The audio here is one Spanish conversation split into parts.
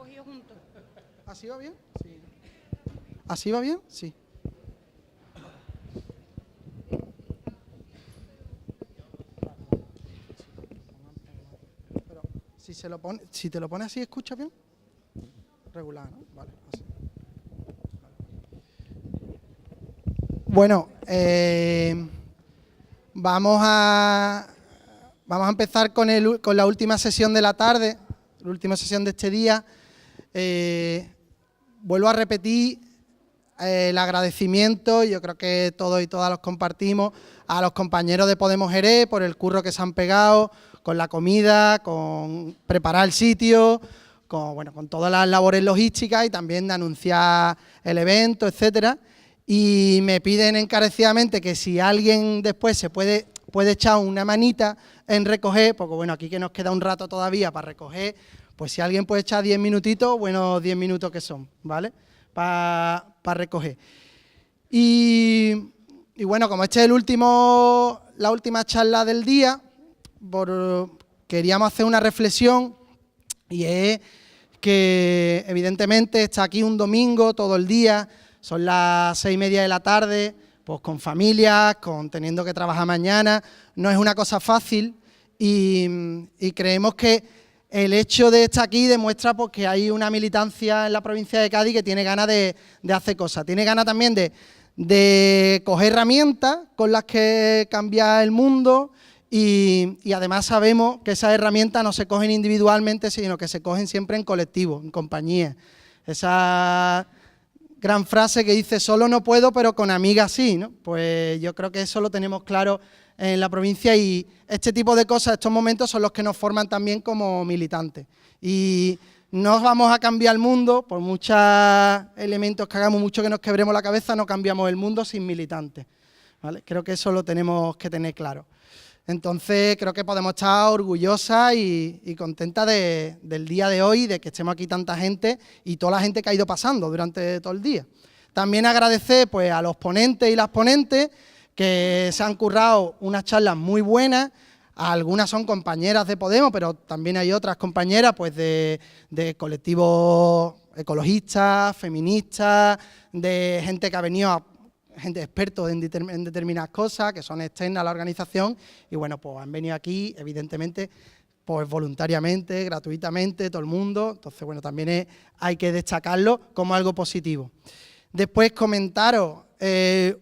cogido juntos. ¿Así va bien? Sí. ¿Así va bien? Sí. Pero si te lo pones así, ¿escucha bien? Regular, ¿no? Vale, así. Bueno, vamos a empezar con la última sesión de la tarde, la última sesión de este día. Vuelvo a repetir el agradecimiento, yo creo que todos y todas los compartimos, a los compañeros de Podemos Jerez por el curro que se han pegado, con la comida, con preparar el sitio, con todas las labores logísticas y también de anunciar el evento, etcétera. Y me piden encarecidamente que si alguien después se puede echar una manita en recoger, porque bueno, aquí que nos queda un rato todavía para recoger, pues si alguien puede echar 10 minutitos, bueno, 10 minutos que son, ¿vale? Para recoger. Y bueno, como este es la última charla del día, queríamos hacer una reflexión, y es que evidentemente está aquí un domingo todo el día, son las 6:30 de la tarde, pues con familias, teniendo que trabajar mañana, no es una cosa fácil y creemos que el hecho de estar aquí demuestra pues, que hay una militancia en la provincia de Cádiz que tiene ganas de hacer cosas, tiene ganas también de coger herramientas con las que cambiar el mundo y además sabemos que esas herramientas no se cogen individualmente, sino que se cogen siempre en colectivo, en compañía. Esa gran frase que dice, solo no puedo, pero con amigas sí, ¿no? Pues yo creo que eso lo tenemos claro en la provincia y este tipo de cosas, estos momentos son los que nos forman también como militantes. Y no vamos a cambiar el mundo, por muchos elementos que hagamos, mucho que nos quebremos la cabeza, no cambiamos el mundo sin militantes, ¿vale? Creo que eso lo tenemos que tener claro. Entonces creo que podemos estar orgullosas y contentas del día de hoy, de que estemos aquí tanta gente y toda la gente que ha ido pasando durante todo el día. También agradecer pues, a los ponentes y las ponentes que se han currado unas charlas muy buenas. Algunas son compañeras de Podemos, pero también hay otras compañeras pues, de colectivos ecologistas, feministas, de gente que ha venido gente expertos en determinadas cosas, que son externas a la organización, y bueno, pues han venido aquí, evidentemente, pues voluntariamente, gratuitamente, todo el mundo, entonces bueno, también hay que destacarlo como algo positivo. Después comentaros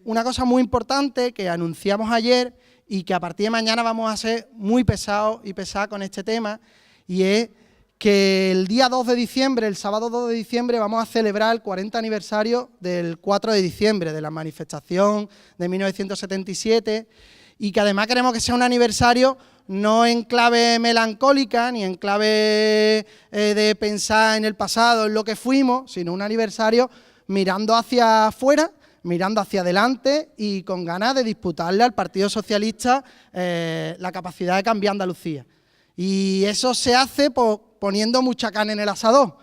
una cosa muy importante que anunciamos ayer y que a partir de mañana vamos a ser muy pesados y pesadas con este tema, y es que el día 2 de diciembre, el sábado 2 de diciembre, vamos a celebrar el 40 aniversario del 4 de diciembre, de la manifestación de 1977, y que además queremos que sea un aniversario no en clave melancólica, ni en clave de pensar en el pasado, en lo que fuimos, sino un aniversario mirando hacia afuera, mirando hacia adelante y con ganas de disputarle al Partido Socialista la capacidad de cambiar Andalucía. Y eso se hace poniendo mucha carne en el asador.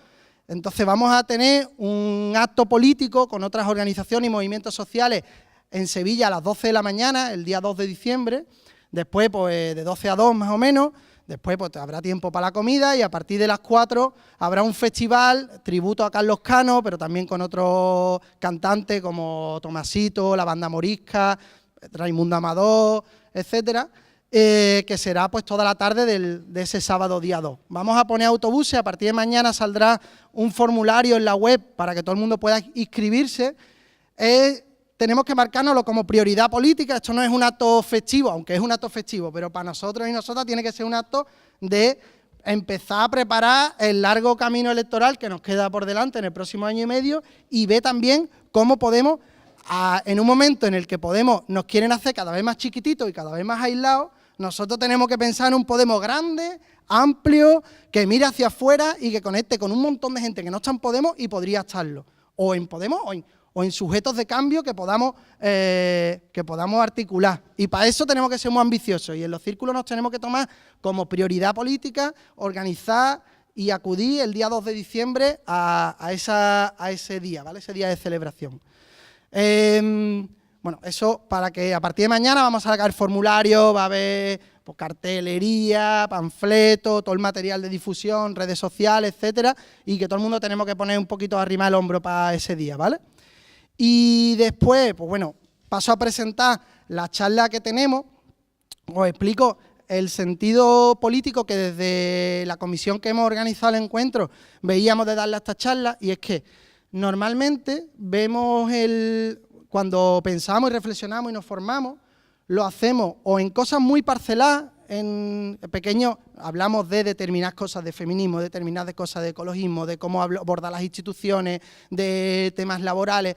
Entonces vamos a tener un acto político con otras organizaciones y movimientos sociales en Sevilla a las 12 de la mañana, el día 2 de diciembre, después pues de 12 a 2 más o menos, después pues habrá tiempo para la comida y a partir de las 4 habrá un festival, tributo a Carlos Cano, pero también con otros cantantes como Tomasito, la Banda Morisca, Raimundo Amador, etcétera, que será pues toda la tarde de ese sábado día 2. Vamos a poner autobuses, a partir de mañana saldrá un formulario en la web para que todo el mundo pueda inscribirse. Tenemos que marcárnoslo como prioridad política, esto no es un acto festivo, aunque es un acto festivo, pero para nosotros y nosotras tiene que ser un acto de empezar a preparar el largo camino electoral que nos queda por delante en el próximo año y medio y ver también cómo podemos, en un momento en el que Podemos nos quieren hacer cada vez más chiquititos y cada vez más aislados, nosotros tenemos que pensar en un Podemos grande, amplio, que mire hacia afuera y que conecte con un montón de gente que no está en Podemos y podría estarlo, o en Podemos o en sujetos de cambio que podamos articular. Y para eso tenemos que ser muy ambiciosos y en los círculos nos tenemos que tomar como prioridad política organizar y acudir el día 2 de diciembre a ese día, ¿vale? Ese día de celebración. Bueno, eso para que a partir de mañana vamos a sacar el formulario, va a haber pues, cartelería, panfletos, todo el material de difusión, redes sociales, etcétera, y que todo el mundo tenemos que poner un poquito arriba el hombro para ese día, ¿vale? Y después, pues bueno, paso a presentar la charla que tenemos. Os explico el sentido político que desde la comisión que hemos organizado el encuentro veíamos de darle a esta charla, y es que normalmente vemos cuando pensamos y reflexionamos y nos formamos, lo hacemos o en cosas muy parceladas, en pequeños, hablamos de determinadas cosas de feminismo, determinadas cosas de ecologismo, de cómo abordar las instituciones, de temas laborales,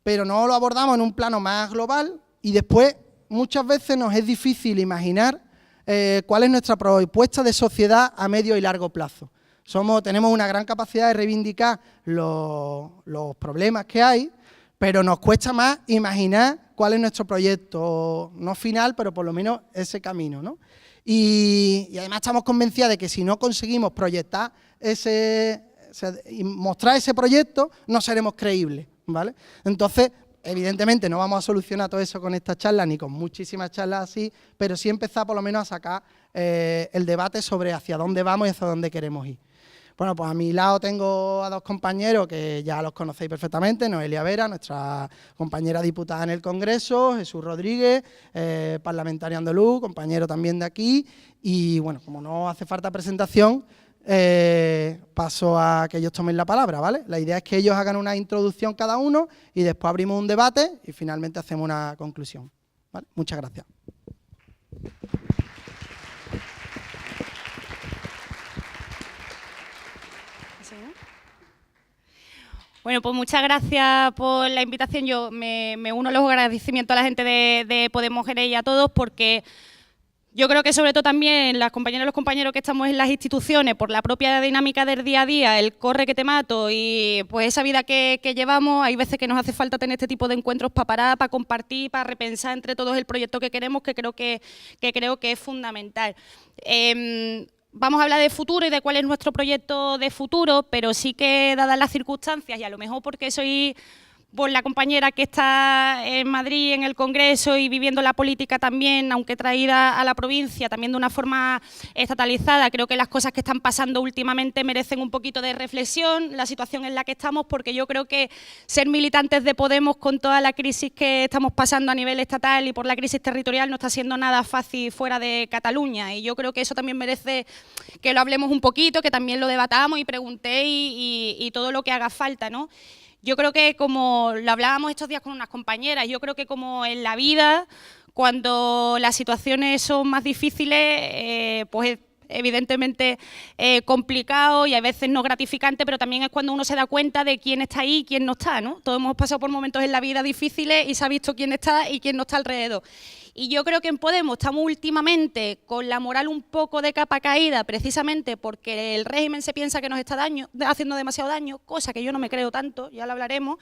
pero no lo abordamos en un plano más global, y después muchas veces nos es difícil imaginar cuál es nuestra propuesta de sociedad a medio y largo plazo. Tenemos una gran capacidad de reivindicar los problemas que hay, pero nos cuesta más imaginar cuál es nuestro proyecto, no final, pero por lo menos ese camino, ¿no? Y además estamos convencidos de que si no conseguimos proyectar y mostrar ese proyecto, no seremos creíbles, ¿vale? Entonces, evidentemente no vamos a solucionar todo eso con esta charla, ni con muchísimas charlas así, pero sí empezar por lo menos a sacar el debate sobre hacia dónde vamos y hacia dónde queremos ir. Bueno, pues a mi lado tengo a dos compañeros que ya los conocéis perfectamente: Noelia Vera, nuestra compañera diputada en el Congreso; Jesús Rodríguez, parlamentario andaluz, compañero también de aquí. Y bueno, como no hace falta presentación, paso a que ellos tomen la palabra, ¿vale? La idea es que ellos hagan una introducción cada uno y después abrimos un debate y finalmente hacemos una conclusión, ¿vale? Muchas gracias. Bueno, pues muchas gracias por la invitación. Yo me uno a los agradecimientos a la gente de Podemos Jerez y a todos, porque yo creo que sobre todo también las compañeras y los compañeros que estamos en las instituciones, por la propia dinámica del día a día, el corre que te mato y pues esa vida que llevamos, hay veces que nos hace falta tener este tipo de encuentros para parar, para compartir, para repensar entre todos el proyecto que queremos, que creo que es fundamental. Vamos a hablar de futuro y de cuál es nuestro proyecto de futuro, pero sí que, dadas las circunstancias, y a lo mejor porque soy pues la compañera que está en Madrid en el Congreso y viviendo la política también, aunque traída a la provincia, también de una forma estatalizada, creo que las cosas que están pasando últimamente merecen un poquito de reflexión, la situación en la que estamos, porque yo creo que ser militantes de Podemos con toda la crisis que estamos pasando a nivel estatal y por la crisis territorial no está siendo nada fácil fuera de Cataluña, y yo creo que eso también merece que lo hablemos un poquito, que también lo debatamos y preguntéis y todo lo que haga falta, ¿no? Yo creo que, como lo hablábamos estos días con unas compañeras, yo creo que como en la vida, cuando las situaciones son más difíciles, pues evidentemente complicado y a veces no gratificante, pero también es cuando uno se da cuenta de quién está ahí y quién no está, ¿no? Todos hemos pasado por momentos en la vida difíciles y se ha visto quién está y quién no está alrededor. Y yo creo que en Podemos estamos últimamente con la moral un poco de capa caída, precisamente porque el régimen se piensa que nos está haciendo demasiado daño, cosa que yo no me creo tanto, ya lo hablaremos,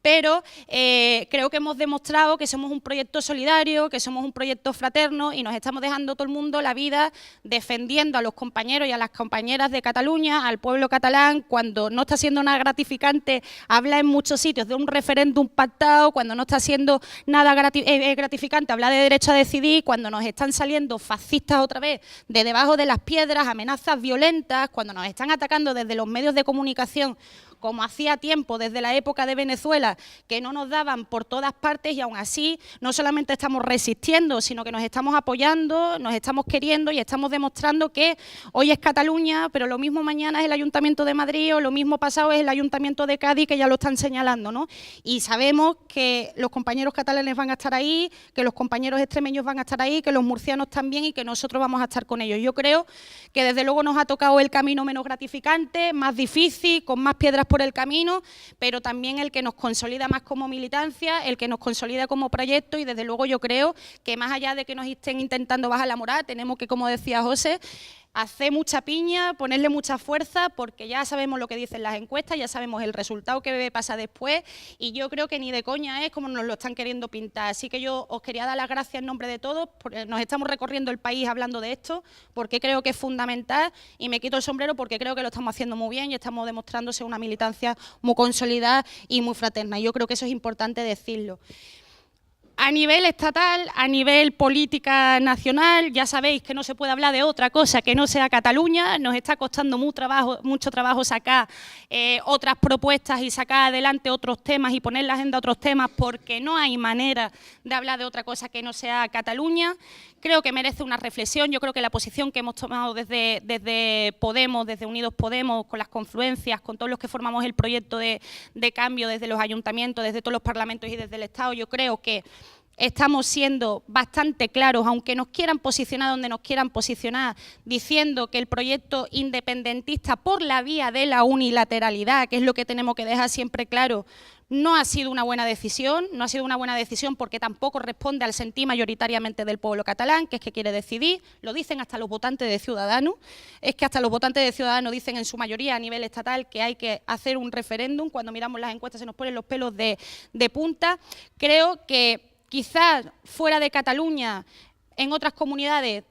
pero creo que hemos demostrado que somos un proyecto solidario, que somos un proyecto fraterno y nos estamos dejando todo el mundo la vida defendiendo a los compañeros y a las compañeras de Cataluña, al pueblo catalán, cuando no está siendo nada gratificante hablar en muchos sitios de un referéndum pactado, cuando no está siendo nada gratificante hablar de derecho a decidir, cuando nos están saliendo fascistas otra vez de debajo de las piedras, amenazas violentas, cuando nos están atacando desde los medios de comunicación, como hacía tiempo, desde la época de Venezuela, que no nos daban por todas partes, y aún así no solamente estamos resistiendo, sino que nos estamos apoyando, nos estamos queriendo y estamos demostrando que hoy es Cataluña, pero lo mismo mañana es el Ayuntamiento de Madrid o lo mismo pasado es el Ayuntamiento de Cádiz, que ya lo están señalando, ¿no? Y sabemos que los compañeros catalanes van a estar ahí, que los compañeros extremeños van a estar ahí, que los murcianos también y que nosotros vamos a estar con ellos. Yo creo que desde luego nos ha tocado el camino menos gratificante, más difícil, con más piedras por el camino, pero también el que nos consolida más como militancia, el que nos consolida como proyecto, y desde luego yo creo que más allá de que nos estén intentando bajar la moral, tenemos que, como decía José, hacer mucha piña, ponerle mucha fuerza, porque ya sabemos lo que dicen las encuestas, ya sabemos el resultado que pasa después, y yo creo que ni de coña es como nos lo están queriendo pintar. Así que yo os quería dar las gracias en nombre de todos, porque nos estamos recorriendo el país hablando de esto, porque creo que es fundamental, y me quito el sombrero porque creo que lo estamos haciendo muy bien y estamos demostrándose una militancia muy consolidada y muy fraterna. Yo creo que eso es importante decirlo. A nivel estatal, a nivel política nacional, ya sabéis que no se puede hablar de otra cosa que no sea Cataluña. Nos está costando mucho trabajo sacar otras propuestas y sacar adelante otros temas y poner la agenda a otros temas, porque no hay manera de hablar de otra cosa que no sea Cataluña. Creo que merece una reflexión. Yo creo que la posición que hemos tomado desde Podemos, desde Unidos Podemos, con las confluencias, con todos los que formamos el proyecto de cambio, desde los ayuntamientos, desde todos los parlamentos y desde el Estado, yo creo que estamos siendo bastante claros, aunque nos quieran posicionar donde nos quieran posicionar, diciendo que el proyecto independentista por la vía de la unilateralidad, que es lo que tenemos que dejar siempre claro, no ha sido una buena decisión, porque tampoco responde al sentir mayoritariamente del pueblo catalán, que es que quiere decidir. Lo dicen hasta los votantes de Ciudadanos, es que hasta los votantes de Ciudadanos dicen en su mayoría a nivel estatal que hay que hacer un referéndum. Cuando miramos las encuestas se nos ponen los pelos de punta. Creo que quizás fuera de Cataluña, en otras comunidades,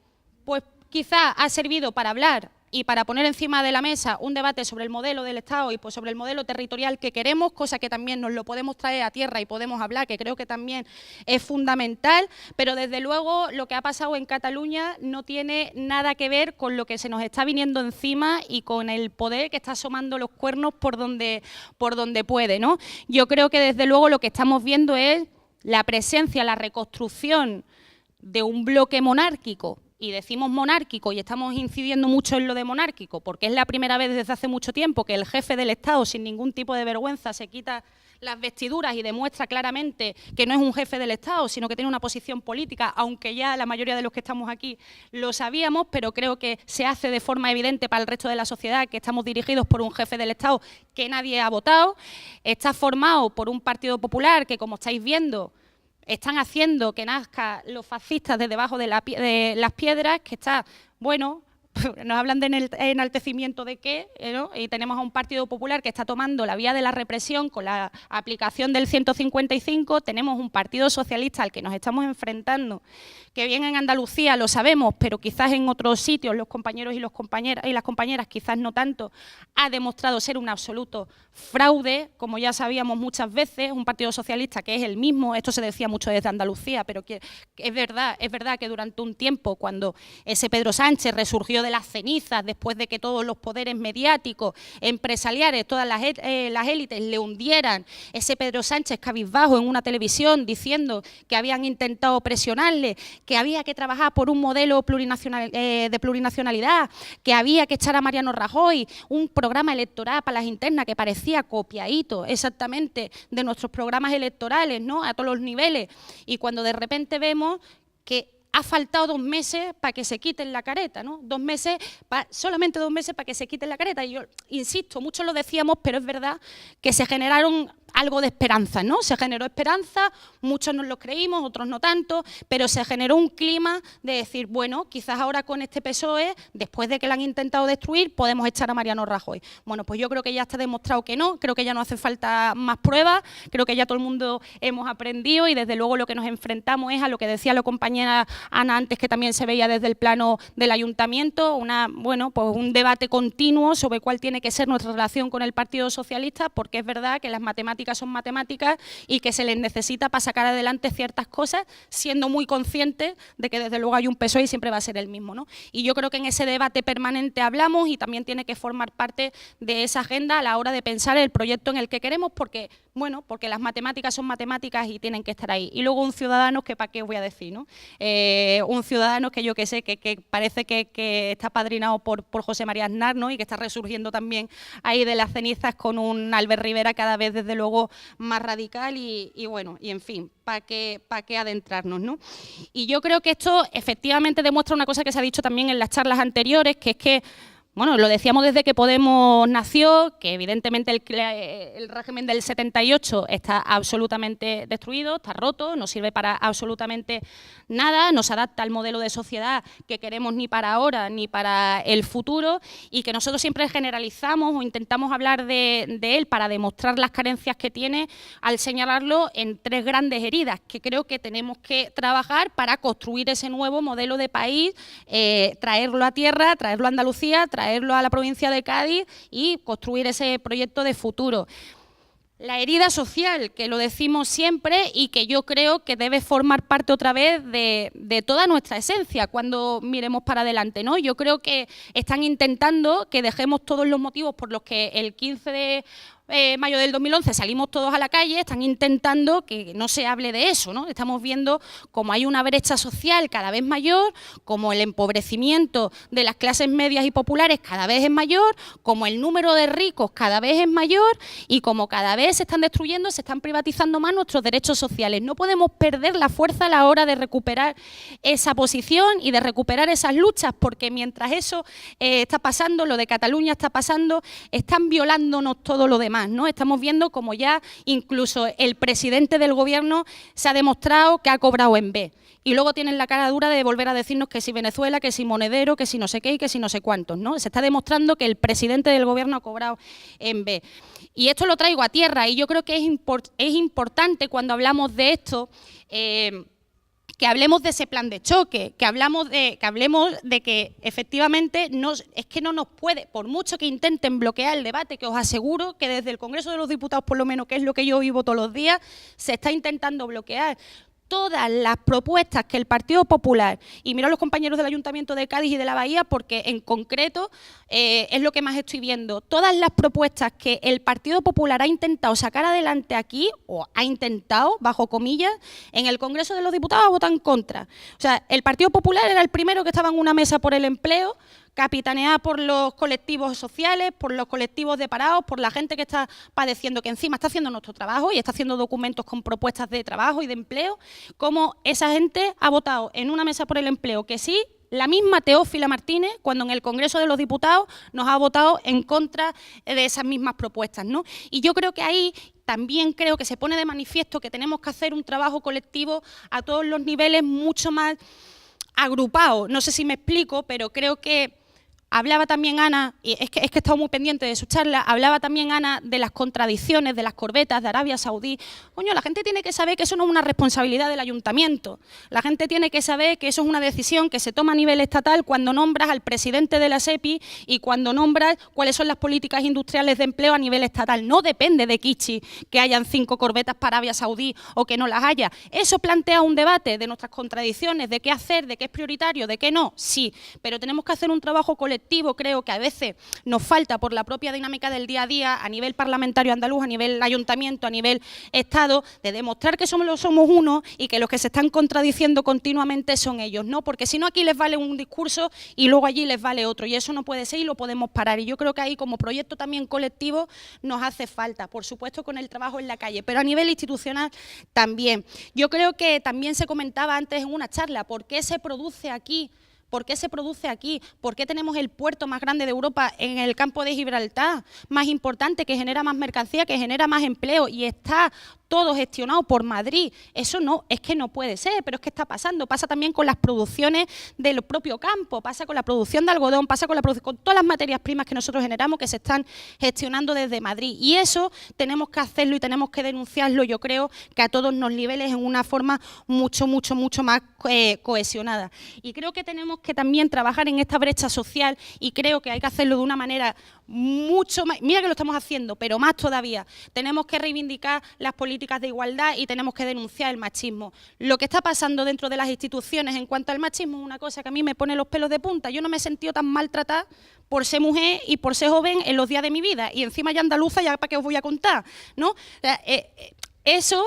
pues quizás ha servido para hablar y para poner encima de la mesa un debate sobre el modelo del Estado y pues sobre el modelo territorial que queremos, cosa que también nos lo podemos traer a tierra y podemos hablar, que creo que también es fundamental, pero desde luego lo que ha pasado en Cataluña no tiene nada que ver con lo que se nos está viniendo encima y con el poder que está asomando los cuernos por donde puede, ¿no? Yo creo que desde luego lo que estamos viendo es la presencia, la reconstrucción de un bloque monárquico, y decimos monárquico y estamos incidiendo mucho en lo de monárquico, porque es la primera vez desde hace mucho tiempo que el jefe del Estado, sin ningún tipo de vergüenza, se quita las vestiduras y demuestra claramente que no es un jefe del Estado, sino que tiene una posición política, aunque ya la mayoría de los que estamos aquí lo sabíamos, pero creo que se hace de forma evidente para el resto de la sociedad que estamos dirigidos por un jefe del Estado que nadie ha votado. Está formado por un Partido Popular que, como estáis viendo, están haciendo que nazcan los fascistas de debajo de las piedras, que está, bueno, nos hablan de enaltecimiento de qué, ¿no? Y tenemos a un Partido Popular que está tomando la vía de la represión con la aplicación del 155, tenemos un Partido Socialista al que nos estamos enfrentando, que bien en Andalucía lo sabemos, pero quizás en otros sitios los compañeros y las compañeras quizás no tanto, ha demostrado ser un absoluto fraude, como ya sabíamos muchas veces, un Partido Socialista que es el mismo, esto se decía mucho desde Andalucía, pero que es verdad que durante un tiempo, cuando ese Pedro Sánchez resurgió de las cenizas, después de que todos los poderes mediáticos, empresariales, todas las élites le hundieran, ese Pedro Sánchez cabizbajo en una televisión diciendo que habían intentado presionarle, que había que trabajar por un modelo de plurinacionalidad, que había que echar a Mariano Rajoy, un programa electoral para las internas que parecía copiadito exactamente de nuestros programas electorales, ¿no?, a todos los niveles, y cuando de repente vemos que ha faltado 2 meses para que se quiten la careta, ¿no? Solamente 2 meses para que se quiten la careta. Y yo insisto, muchos lo decíamos, pero es verdad que se generaron algo de esperanza, ¿no? Se generó esperanza, muchos nos lo creímos, otros no tanto, pero se generó un clima de decir, bueno, quizás ahora con este PSOE, después de que lo han intentado destruir, podemos echar a Mariano Rajoy. Bueno, pues yo creo que ya está demostrado que no, creo que ya no hace falta más pruebas, creo que ya todo el mundo hemos aprendido y desde luego lo que nos enfrentamos es a lo que decía la compañera Ana antes, que también se veía desde el plano del ayuntamiento, pues un debate continuo sobre cuál tiene que ser nuestra relación con el Partido Socialista, porque es verdad que las matemáticas son matemáticas y que se les necesita para sacar adelante ciertas cosas, siendo muy conscientes de que desde luego hay un PSOE y siempre va a ser el mismo, ¿no? Y yo creo que en ese debate permanente hablamos y también tiene que formar parte de esa agenda a la hora de pensar el proyecto en el que queremos, porque las matemáticas son matemáticas y tienen que estar ahí. Y luego un ciudadano que, ¿para qué os voy a decir, no? Un ciudadano que yo que sé, que parece que está padrinado por José María Aznar, ¿no?, y que está resurgiendo también ahí de las cenizas con un Albert Rivera cada vez desde luego más radical y en fin, ¿para qué adentrarnos, no? Y yo creo que esto efectivamente demuestra una cosa que se ha dicho también en las charlas anteriores, que es que, bueno, lo decíamos desde que Podemos nació, que evidentemente el régimen del 78 está absolutamente destruido, está roto, no sirve para absolutamente nada, no se adapta al modelo de sociedad que queremos ni para ahora ni para el futuro, y que nosotros siempre generalizamos o intentamos hablar de él para demostrar las carencias que tiene, al señalarlo en 3 grandes heridas que creo que tenemos que trabajar para construir ese nuevo modelo de país, traerlo a tierra, traerlo a Andalucía, traerlo a la provincia de Cádiz y construir ese proyecto de futuro. La herida social, que lo decimos siempre y que yo creo que debe formar parte otra vez de toda nuestra esencia cuando miremos para adelante, ¿no? Yo creo que están intentando que dejemos todos los motivos por los que el 15 de mayo del 2011 salimos todos a la calle, están intentando que no se hable de eso, ¿no? Estamos viendo como hay una brecha social cada vez mayor, como el empobrecimiento de las clases medias y populares cada vez es mayor, como el número de ricos cada vez es mayor y como cada vez se están destruyendo, se están privatizando más nuestros derechos sociales. No podemos perder la fuerza a la hora de recuperar esa posición y de recuperar esas luchas, porque mientras eso está pasando, lo de Cataluña está pasando, están violándonos todo lo demás, ¿no? Estamos viendo como ya incluso el presidente del gobierno se ha demostrado que ha cobrado en B. Y luego tienen la cara dura de volver a decirnos que si Venezuela, que si Monedero, que si no sé qué y que si no sé cuántos, ¿no? Se está demostrando que el presidente del gobierno ha cobrado en B. Y esto lo traigo a tierra y yo creo que es importante cuando hablamos de esto que hablemos de ese plan de choque, que hablemos de que efectivamente es que no nos puede, por mucho que intenten bloquear el debate, que os aseguro que desde el Congreso de los Diputados, por lo menos, que es lo que yo vivo todos los días, se está intentando bloquear todas las propuestas que el Partido Popular, y miro a los compañeros del Ayuntamiento de Cádiz y de la Bahía, porque en concreto es lo que más estoy viendo, todas las propuestas que el Partido Popular ha intentado sacar adelante aquí, o ha intentado, bajo comillas, en el Congreso de los Diputados votan en contra. O sea, el Partido Popular era el primero que estaba en una mesa por el empleo, capitaneada por los colectivos sociales, por los colectivos de parados, por la gente que está padeciendo, que encima está haciendo nuestro trabajo y está haciendo documentos con propuestas de trabajo y de empleo, como esa gente ha votado en una mesa por el empleo que sí, la misma Teófila Martínez, cuando en el Congreso de los Diputados nos ha votado en contra de esas mismas propuestas, ¿no? Y yo creo que ahí también creo que se pone de manifiesto que tenemos que hacer un trabajo colectivo a todos los niveles mucho más agrupado. No sé si me explico, pero creo que hablaba también Ana, y es que he estado muy pendiente de su charla, hablaba también Ana de las contradicciones, de las corbetas de Arabia Saudí. Coño, la gente tiene que saber que eso no es una responsabilidad del ayuntamiento. La gente tiene que saber que eso es una decisión que se toma a nivel estatal cuando nombras al presidente de la SEPI y cuando nombras cuáles son las políticas industriales de empleo a nivel estatal. No depende de Kichi que hayan 5 corbetas para Arabia Saudí o que no las haya. Eso plantea un debate de nuestras contradicciones, de qué hacer, de qué es prioritario, de qué no, sí, pero tenemos que hacer un trabajo colectivo, creo que a veces nos falta por la propia dinámica del día a día a nivel parlamentario andaluz, a nivel ayuntamiento, a nivel Estado, de demostrar que somos uno y que los que se están contradiciendo continuamente son ellos, ¿no? Porque si no aquí les vale un discurso y luego allí les vale otro y eso no puede ser y lo podemos parar. Y yo creo que ahí como proyecto también colectivo nos hace falta, por supuesto con el trabajo en la calle, pero a nivel institucional también. Yo creo que también se comentaba antes en una charla, ¿por qué se produce aquí? ¿Por qué se produce aquí? ¿Por qué tenemos el puerto más grande de Europa en el campo de Gibraltar? Más importante, que genera más mercancía, que genera más empleo y está todo gestionado por Madrid. Eso no, es que no puede ser, pero es que está pasando. Pasa también con las producciones del propio campo, pasa con la producción de algodón, pasa con todas las materias primas que nosotros generamos que se están gestionando desde Madrid. Y eso tenemos que hacerlo y tenemos que denunciarlo, yo creo, que a todos los niveles en una forma mucho más cohesionada. Y creo que tenemos que también trabajar en esta brecha social y creo que hay que hacerlo de una manera mucho más, mira que lo estamos haciendo, pero más todavía. Tenemos que reivindicar las políticas de igualdad y tenemos que denunciar el machismo. Lo que está pasando dentro de las instituciones en cuanto al machismo es una cosa que a mí me pone los pelos de punta. Yo no me he sentido tan maltratada por ser mujer y por ser joven en los días de mi vida. Y encima ya andaluza, ya para qué os voy a contar, ¿no? O sea, eso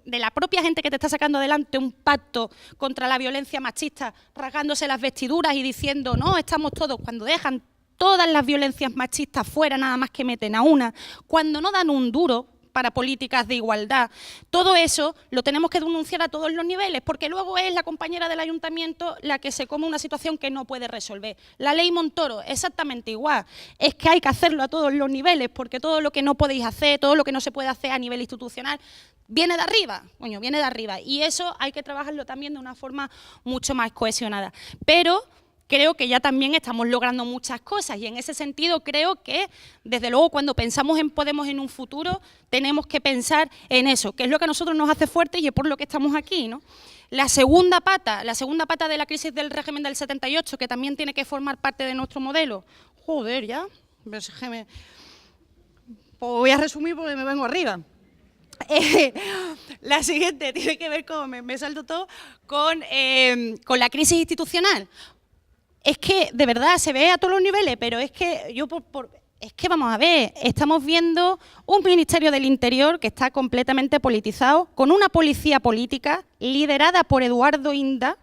de la propia gente que te está sacando adelante un pacto contra la violencia machista, rasgándose las vestiduras y diciendo, no, estamos todos, cuando dejan todas las violencias machistas fuera, nada más que meten a una, cuando no dan un duro para políticas de igualdad. Todo eso lo tenemos que denunciar a todos los niveles, porque luego es la compañera del ayuntamiento la que se come una situación que no puede resolver. La ley Montoro, exactamente igual. Es que hay que hacerlo a todos los niveles, porque todo lo que no podéis hacer, todo lo que no se puede hacer a nivel institucional, viene de arriba, coño, viene de arriba. Y eso hay que trabajarlo también de una forma mucho más cohesionada. Pero creo que ya también estamos logrando muchas cosas y en ese sentido creo que, desde luego, cuando pensamos en Podemos en un futuro, tenemos que pensar en eso, que es lo que a nosotros nos hace fuertes y es por lo que estamos aquí, ¿no? La segunda pata de la crisis del régimen del 78, que también tiene que formar parte de nuestro modelo. Joder, ya, Pues voy a resumir porque me vengo arriba. La siguiente tiene que ver con, me salto todo, con la crisis institucional. Es que, de verdad, se ve a todos los niveles, pero es que yo es que vamos a ver, estamos viendo un Ministerio del Interior que está completamente politizado, con una policía política liderada por Eduardo Inda,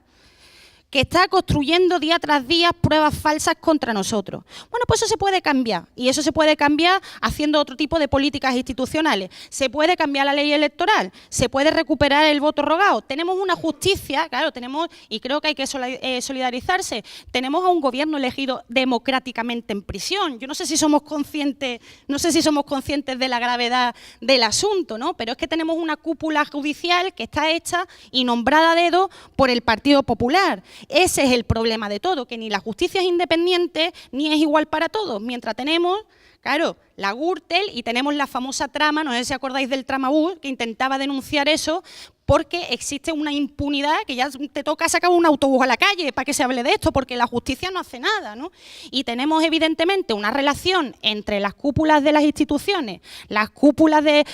que está construyendo día tras día pruebas falsas contra nosotros. Bueno, pues eso se puede cambiar, y eso se puede cambiar haciendo otro tipo de políticas institucionales. Se puede cambiar la ley electoral, se puede recuperar el voto rogado. Tenemos una justicia, claro, tenemos, y creo que hay que solidarizarse, tenemos a un gobierno elegido democráticamente en prisión. Yo no sé si somos conscientes, de la gravedad del asunto, ¿no? Pero es que tenemos una cúpula judicial que está hecha y nombrada a dedo por el Partido Popular. Ese es el problema de todo, que ni la justicia es independiente ni es igual para todos. Mientras tenemos, claro, la Gürtel y tenemos la famosa trama, no sé si acordáis del Tramabús, que intentaba denunciar eso, porque existe una impunidad que ya te toca sacar un autobús a la calle para que se hable de esto, porque la justicia no hace nada, ¿no? Y tenemos evidentemente una relación entre las cúpulas de las instituciones, las cúpulas de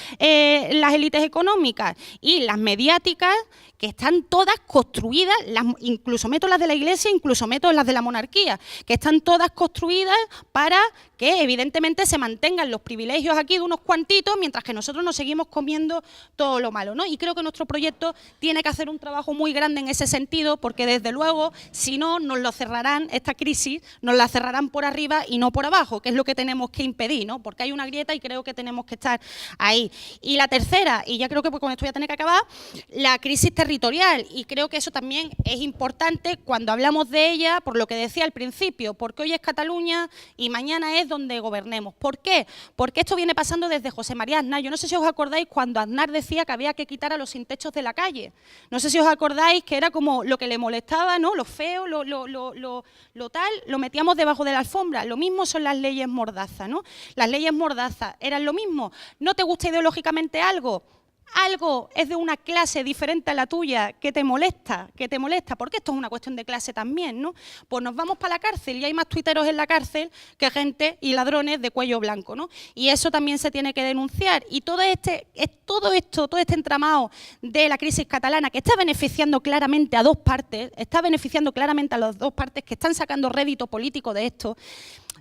las élites económicas y las mediáticas, que están todas construidas, incluso meto las de la Iglesia, incluso meto las de la monarquía, que están todas construidas para que evidentemente se mantengan los privilegios aquí de unos cuantitos, mientras que nosotros nos seguimos comiendo todo lo malo, ¿no? Y creo que nuestro proyecto tiene que hacer un trabajo muy grande en ese sentido, porque desde luego, si no, nos lo cerrarán, esta crisis, nos la cerrarán por arriba y no por abajo, que es lo que tenemos que impedir, ¿no? Porque hay una grieta y creo que tenemos que estar ahí. Y la tercera, y ya creo que con esto voy a tener que acabar, la crisis territorial, y creo que eso también es importante cuando hablamos de ella, por lo que decía al principio, porque hoy es Cataluña y mañana es donde gobernemos. ¿Por qué? Porque esto viene pasando desde José María Aznar. Yo no sé si os acordáis cuando Aznar decía que había que quitar a los sin techos de la calle. No sé si os acordáis que era como lo que le molestaba, ¿no? Lo feo, lo tal, lo metíamos debajo de la alfombra. Lo mismo son las leyes Mordaza, ¿no? Las leyes Mordaza eran lo mismo. ¿No te gusta ideológicamente algo? Algo es de una clase diferente a la tuya que te molesta, porque esto es una cuestión de clase también, ¿no? Pues nos vamos para la cárcel y hay más tuiteros en la cárcel que gente y ladrones de cuello blanco, ¿no? Y eso también se tiene que denunciar. Y todo este entramado de la crisis catalana, que está beneficiando claramente a dos partes, que están sacando rédito político de esto,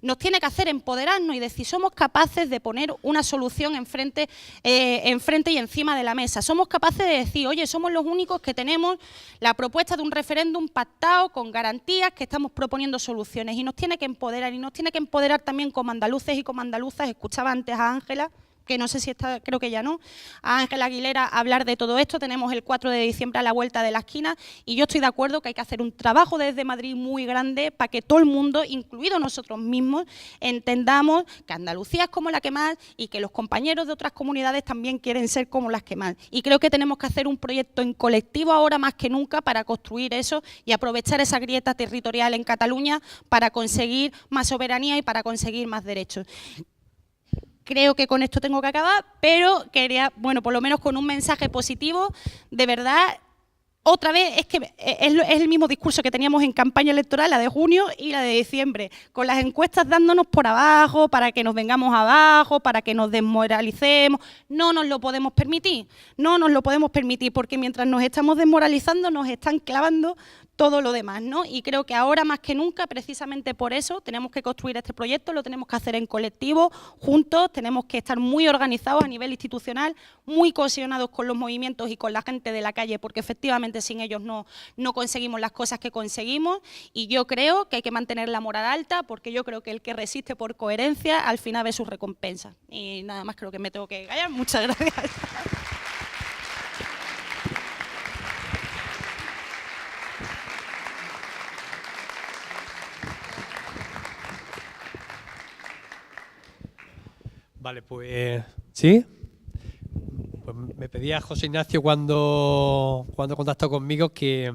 nos tiene que hacer empoderarnos y decir, somos capaces de poner una solución enfrente y encima de la mesa. Somos capaces de decir, oye, somos los únicos que tenemos la propuesta de un referéndum pactado con garantías, que estamos proponiendo soluciones, y nos tiene que empoderar, también como andaluces y como andaluzas. Escuchaba antes a Ángela, que no sé si está, creo que ya no, a Ángela Aguilera hablar de todo esto. Tenemos el 4 de diciembre a la vuelta de la esquina y yo estoy de acuerdo que hay que hacer un trabajo desde Madrid muy grande para que todo el mundo, incluido nosotros mismos, entendamos que Andalucía es como la que más y que los compañeros de otras comunidades también quieren ser como las que más. Y creo que tenemos que hacer un proyecto en colectivo ahora más que nunca para construir eso y aprovechar esa grieta territorial en Cataluña para conseguir más soberanía y para conseguir más derechos. Creo que con esto tengo que acabar, pero quería, bueno, por lo menos con un mensaje positivo, de verdad. Otra vez, es que es el mismo discurso que teníamos en campaña electoral, la de junio y la de diciembre, con las encuestas dándonos por abajo, para que nos vengamos abajo, para que nos desmoralicemos. No nos lo podemos permitir, porque mientras nos estamos desmoralizando, nos están clavando todo lo demás, ¿no? Y creo que ahora más que nunca, precisamente por eso, tenemos que construir este proyecto, lo tenemos que hacer en colectivo, juntos, tenemos que estar muy organizados a nivel institucional, muy cohesionados con los movimientos y con la gente de la calle, porque efectivamente sin ellos no conseguimos las cosas que conseguimos, y yo creo que hay que mantener la moral alta, porque yo creo que el que resiste por coherencia, al final ve su recompensa. Y nada más, creo que me tengo que callar. Muchas gracias. Vale, pues ¿sí? Pues me pedía José Ignacio cuando contactó conmigo que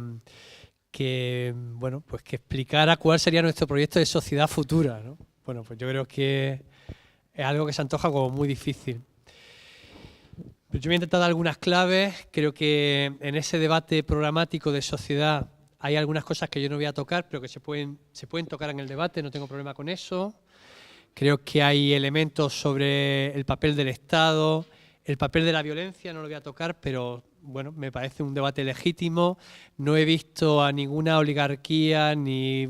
bueno, pues que explicara cuál sería nuestro proyecto de sociedad futura, ¿no? Bueno, pues yo creo que es algo que se antoja como muy difícil. Pero yo voy a intentar dar algunas claves. Creo que en ese debate programático de sociedad hay algunas cosas que yo no voy a tocar, pero que se pueden tocar en el debate, no tengo problema con eso. Creo que hay elementos sobre el papel del Estado, el papel de la violencia, no lo voy a tocar, pero bueno, me parece un debate legítimo. No he visto a ninguna oligarquía ni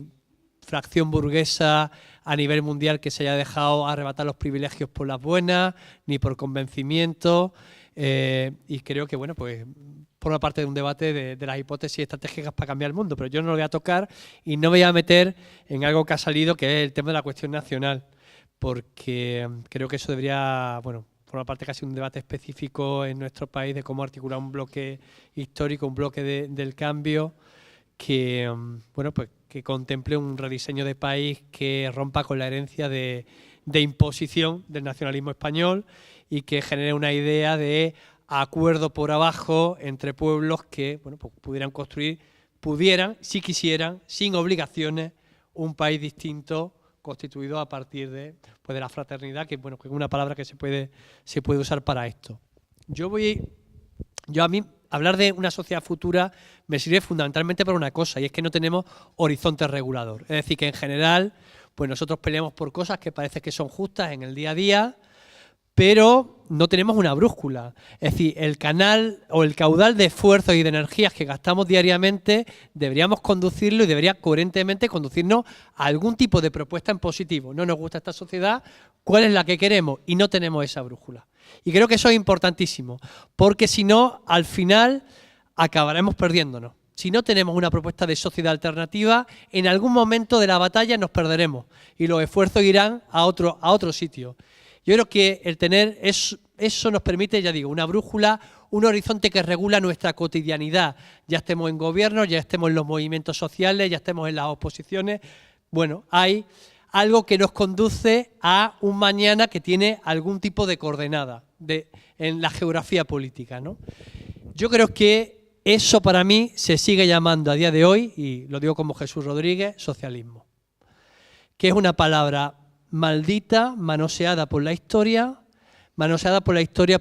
fracción burguesa a nivel mundial que se haya dejado arrebatar los privilegios por las buenas, ni por convencimiento. Y creo que, bueno, pues forma parte de un debate de las hipótesis estratégicas para cambiar el mundo, pero yo no lo voy a tocar y no me voy a meter en algo que ha salido, que es el tema de la cuestión nacional, porque creo que eso debería, bueno, forma parte casi de un debate específico en nuestro país de cómo articular un bloque histórico, un bloque del cambio que, bueno, pues que contemple un rediseño de país que rompa con la herencia de imposición del nacionalismo español y que genere una idea de acuerdo por abajo entre pueblos que, bueno, pues pudieran, si quisieran, sin obligaciones, un país distinto constituido a partir de, pues, de la fraternidad, que, bueno, que es una palabra que se puede usar para esto. A mí hablar de una sociedad futura me sirve fundamentalmente para una cosa, y es que no tenemos horizonte regulador. Es decir, que en general, pues nosotros peleamos por cosas que parece que son justas en el día a día, pero no tenemos una brújula. Es decir, el canal o el caudal de esfuerzos y de energías que gastamos diariamente deberíamos conducirlo y debería coherentemente conducirnos a algún tipo de propuesta en positivo. No nos gusta esta sociedad, ¿cuál es la que queremos? Y no tenemos esa brújula. Y creo que eso es importantísimo, porque si no, al final acabaremos perdiéndonos. Si no tenemos una propuesta de sociedad alternativa, en algún momento de la batalla nos perderemos y los esfuerzos irán a otro sitio. Yo creo que el tener eso nos permite, ya digo, una brújula, un horizonte que regula nuestra cotidianidad. Ya estemos en gobierno, ya estemos en los movimientos sociales, ya estemos en las oposiciones. Bueno, hay algo que nos conduce a un mañana que tiene algún tipo de coordenada en la geografía política, ¿no? Yo creo que eso para mí se sigue llamando a día de hoy, y lo digo como Jesús Rodríguez, socialismo, que es una palabra maldita, manoseada por la historia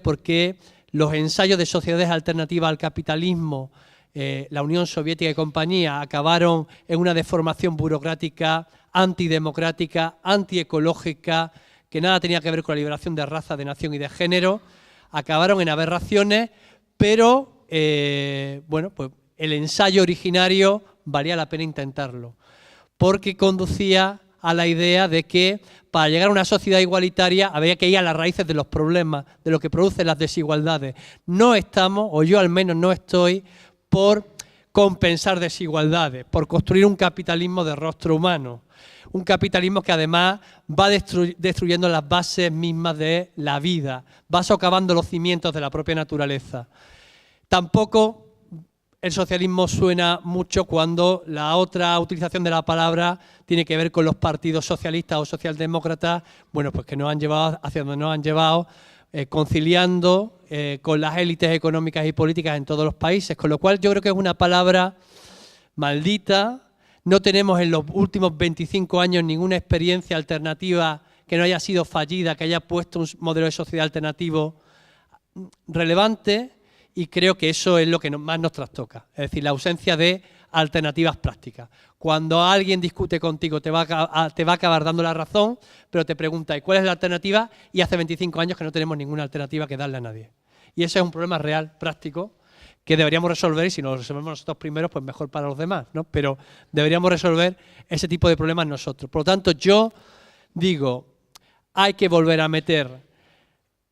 porque los ensayos de sociedades alternativas al capitalismo, la Unión Soviética y compañía, acabaron en una deformación burocrática, antidemocrática, antiecológica, que nada tenía que ver con la liberación de raza, de nación y de género, acabaron en aberraciones, pero bueno, pues el ensayo originario valía la pena intentarlo, porque conducía a la idea de que para llegar a una sociedad igualitaria había que ir a las raíces de los problemas, de lo que producen las desigualdades. No estamos, o yo al menos no estoy, por compensar desigualdades, por construir un capitalismo de rostro humano, un capitalismo que además va destruyendo las bases mismas de la vida, va socavando los cimientos de la propia naturaleza. Tampoco el socialismo suena mucho cuando la otra utilización de la palabra tiene que ver con los partidos socialistas o socialdemócratas, bueno, pues que nos han llevado hacia donde nos han llevado, conciliando con las élites económicas y políticas en todos los países, con lo cual yo creo que es una palabra maldita. No tenemos en los últimos 25 años ninguna experiencia alternativa que no haya sido fallida, que haya puesto un modelo de sociedad alternativo relevante, y creo que eso es lo que más nos trastoca, es decir, la ausencia de alternativas prácticas. Cuando alguien discute contigo te va a acabar dando la razón, pero te pregunta ¿y cuál es la alternativa? Y hace 25 años que no tenemos ninguna alternativa que darle a nadie. Y ese es un problema real, práctico, que deberíamos resolver, y si nos lo resolvemos nosotros primero, pues mejor para los demás, ¿no? Pero deberíamos resolver ese tipo de problemas nosotros. Por lo tanto, yo digo, hay que volver a meter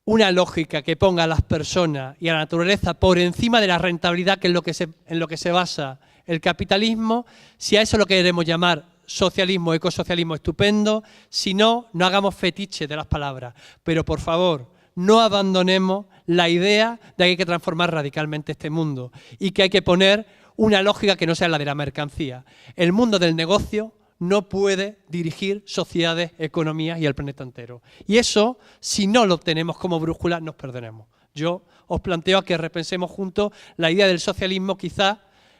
una lógica que ponga a las personas y a la naturaleza por encima de la rentabilidad, que es en lo que se basa el capitalismo. Si a eso lo queremos llamar socialismo, ecosocialismo, estupendo. Si no, no hagamos fetiche de las palabras. Pero por favor, no abandonemos la idea de que hay que transformar radicalmente este mundo y que hay que poner una lógica que no sea la de la mercancía. El mundo del negocio no puede dirigir sociedades, economías y el planeta entero. Y eso, si no lo tenemos como brújula, nos perderemos. Yo os planteo a que repensemos juntos la idea del socialismo, quizás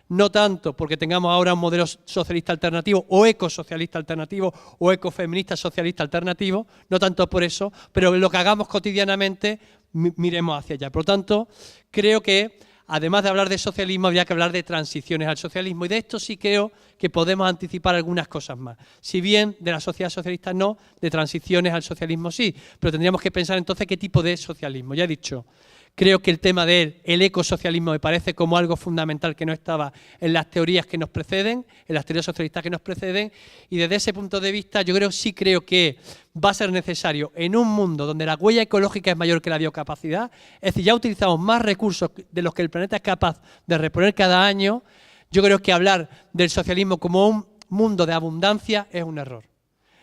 no tanto porque tengamos ahora un modelo socialista alternativo o ecosocialista alternativo o ecofeminista socialista alternativo, no tanto por eso, pero lo que hagamos cotidianamente miremos hacia allá. Por lo tanto, creo que además de hablar de socialismo, habría que hablar de transiciones al socialismo. Y de esto sí creo que podemos anticipar algunas cosas más. Si bien de la sociedad socialista no, de transiciones al socialismo sí. Pero tendríamos que pensar entonces qué tipo de socialismo. Ya he dicho, creo que el tema del ecosocialismo me parece como algo fundamental que no estaba en las teorías que nos preceden, en las teorías socialistas que nos preceden, y desde ese punto de vista yo sí creo que va a ser necesario en un mundo donde la huella ecológica es mayor que la biocapacidad, es decir, ya utilizamos más recursos de los que el planeta es capaz de reponer cada año. Yo creo que hablar del socialismo como un mundo de abundancia es un error.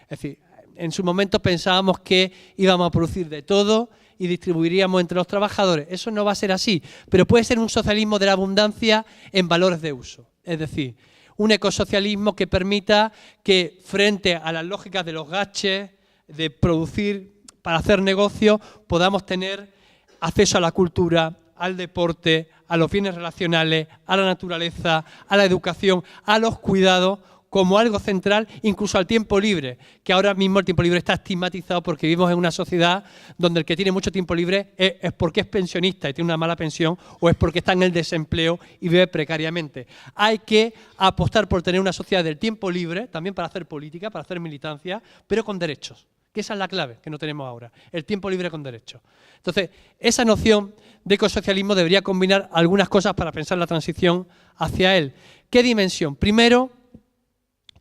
Es decir, en su momento pensábamos que íbamos a producir de todo y distribuiríamos entre los trabajadores. Eso no va a ser así, pero puede ser un socialismo de la abundancia en valores de uso. Es decir, un ecosocialismo que permita que frente a las lógicas de los gaches, de producir para hacer negocio, podamos tener acceso a la cultura, al deporte, a los bienes relacionales, a la naturaleza, a la educación, a los cuidados, como algo central, incluso al tiempo libre, que ahora mismo el tiempo libre está estigmatizado porque vivimos en una sociedad donde el que tiene mucho tiempo libre es porque es pensionista y tiene una mala pensión, o es porque está en el desempleo y vive precariamente. Hay que apostar por tener una sociedad del tiempo libre, también para hacer política, para hacer militancia, pero con derechos, que esa es la clave que no tenemos ahora, el tiempo libre con derechos. Entonces, esa noción de ecosocialismo debería combinar algunas cosas para pensar la transición hacia él. ¿Qué dimensión? Primero,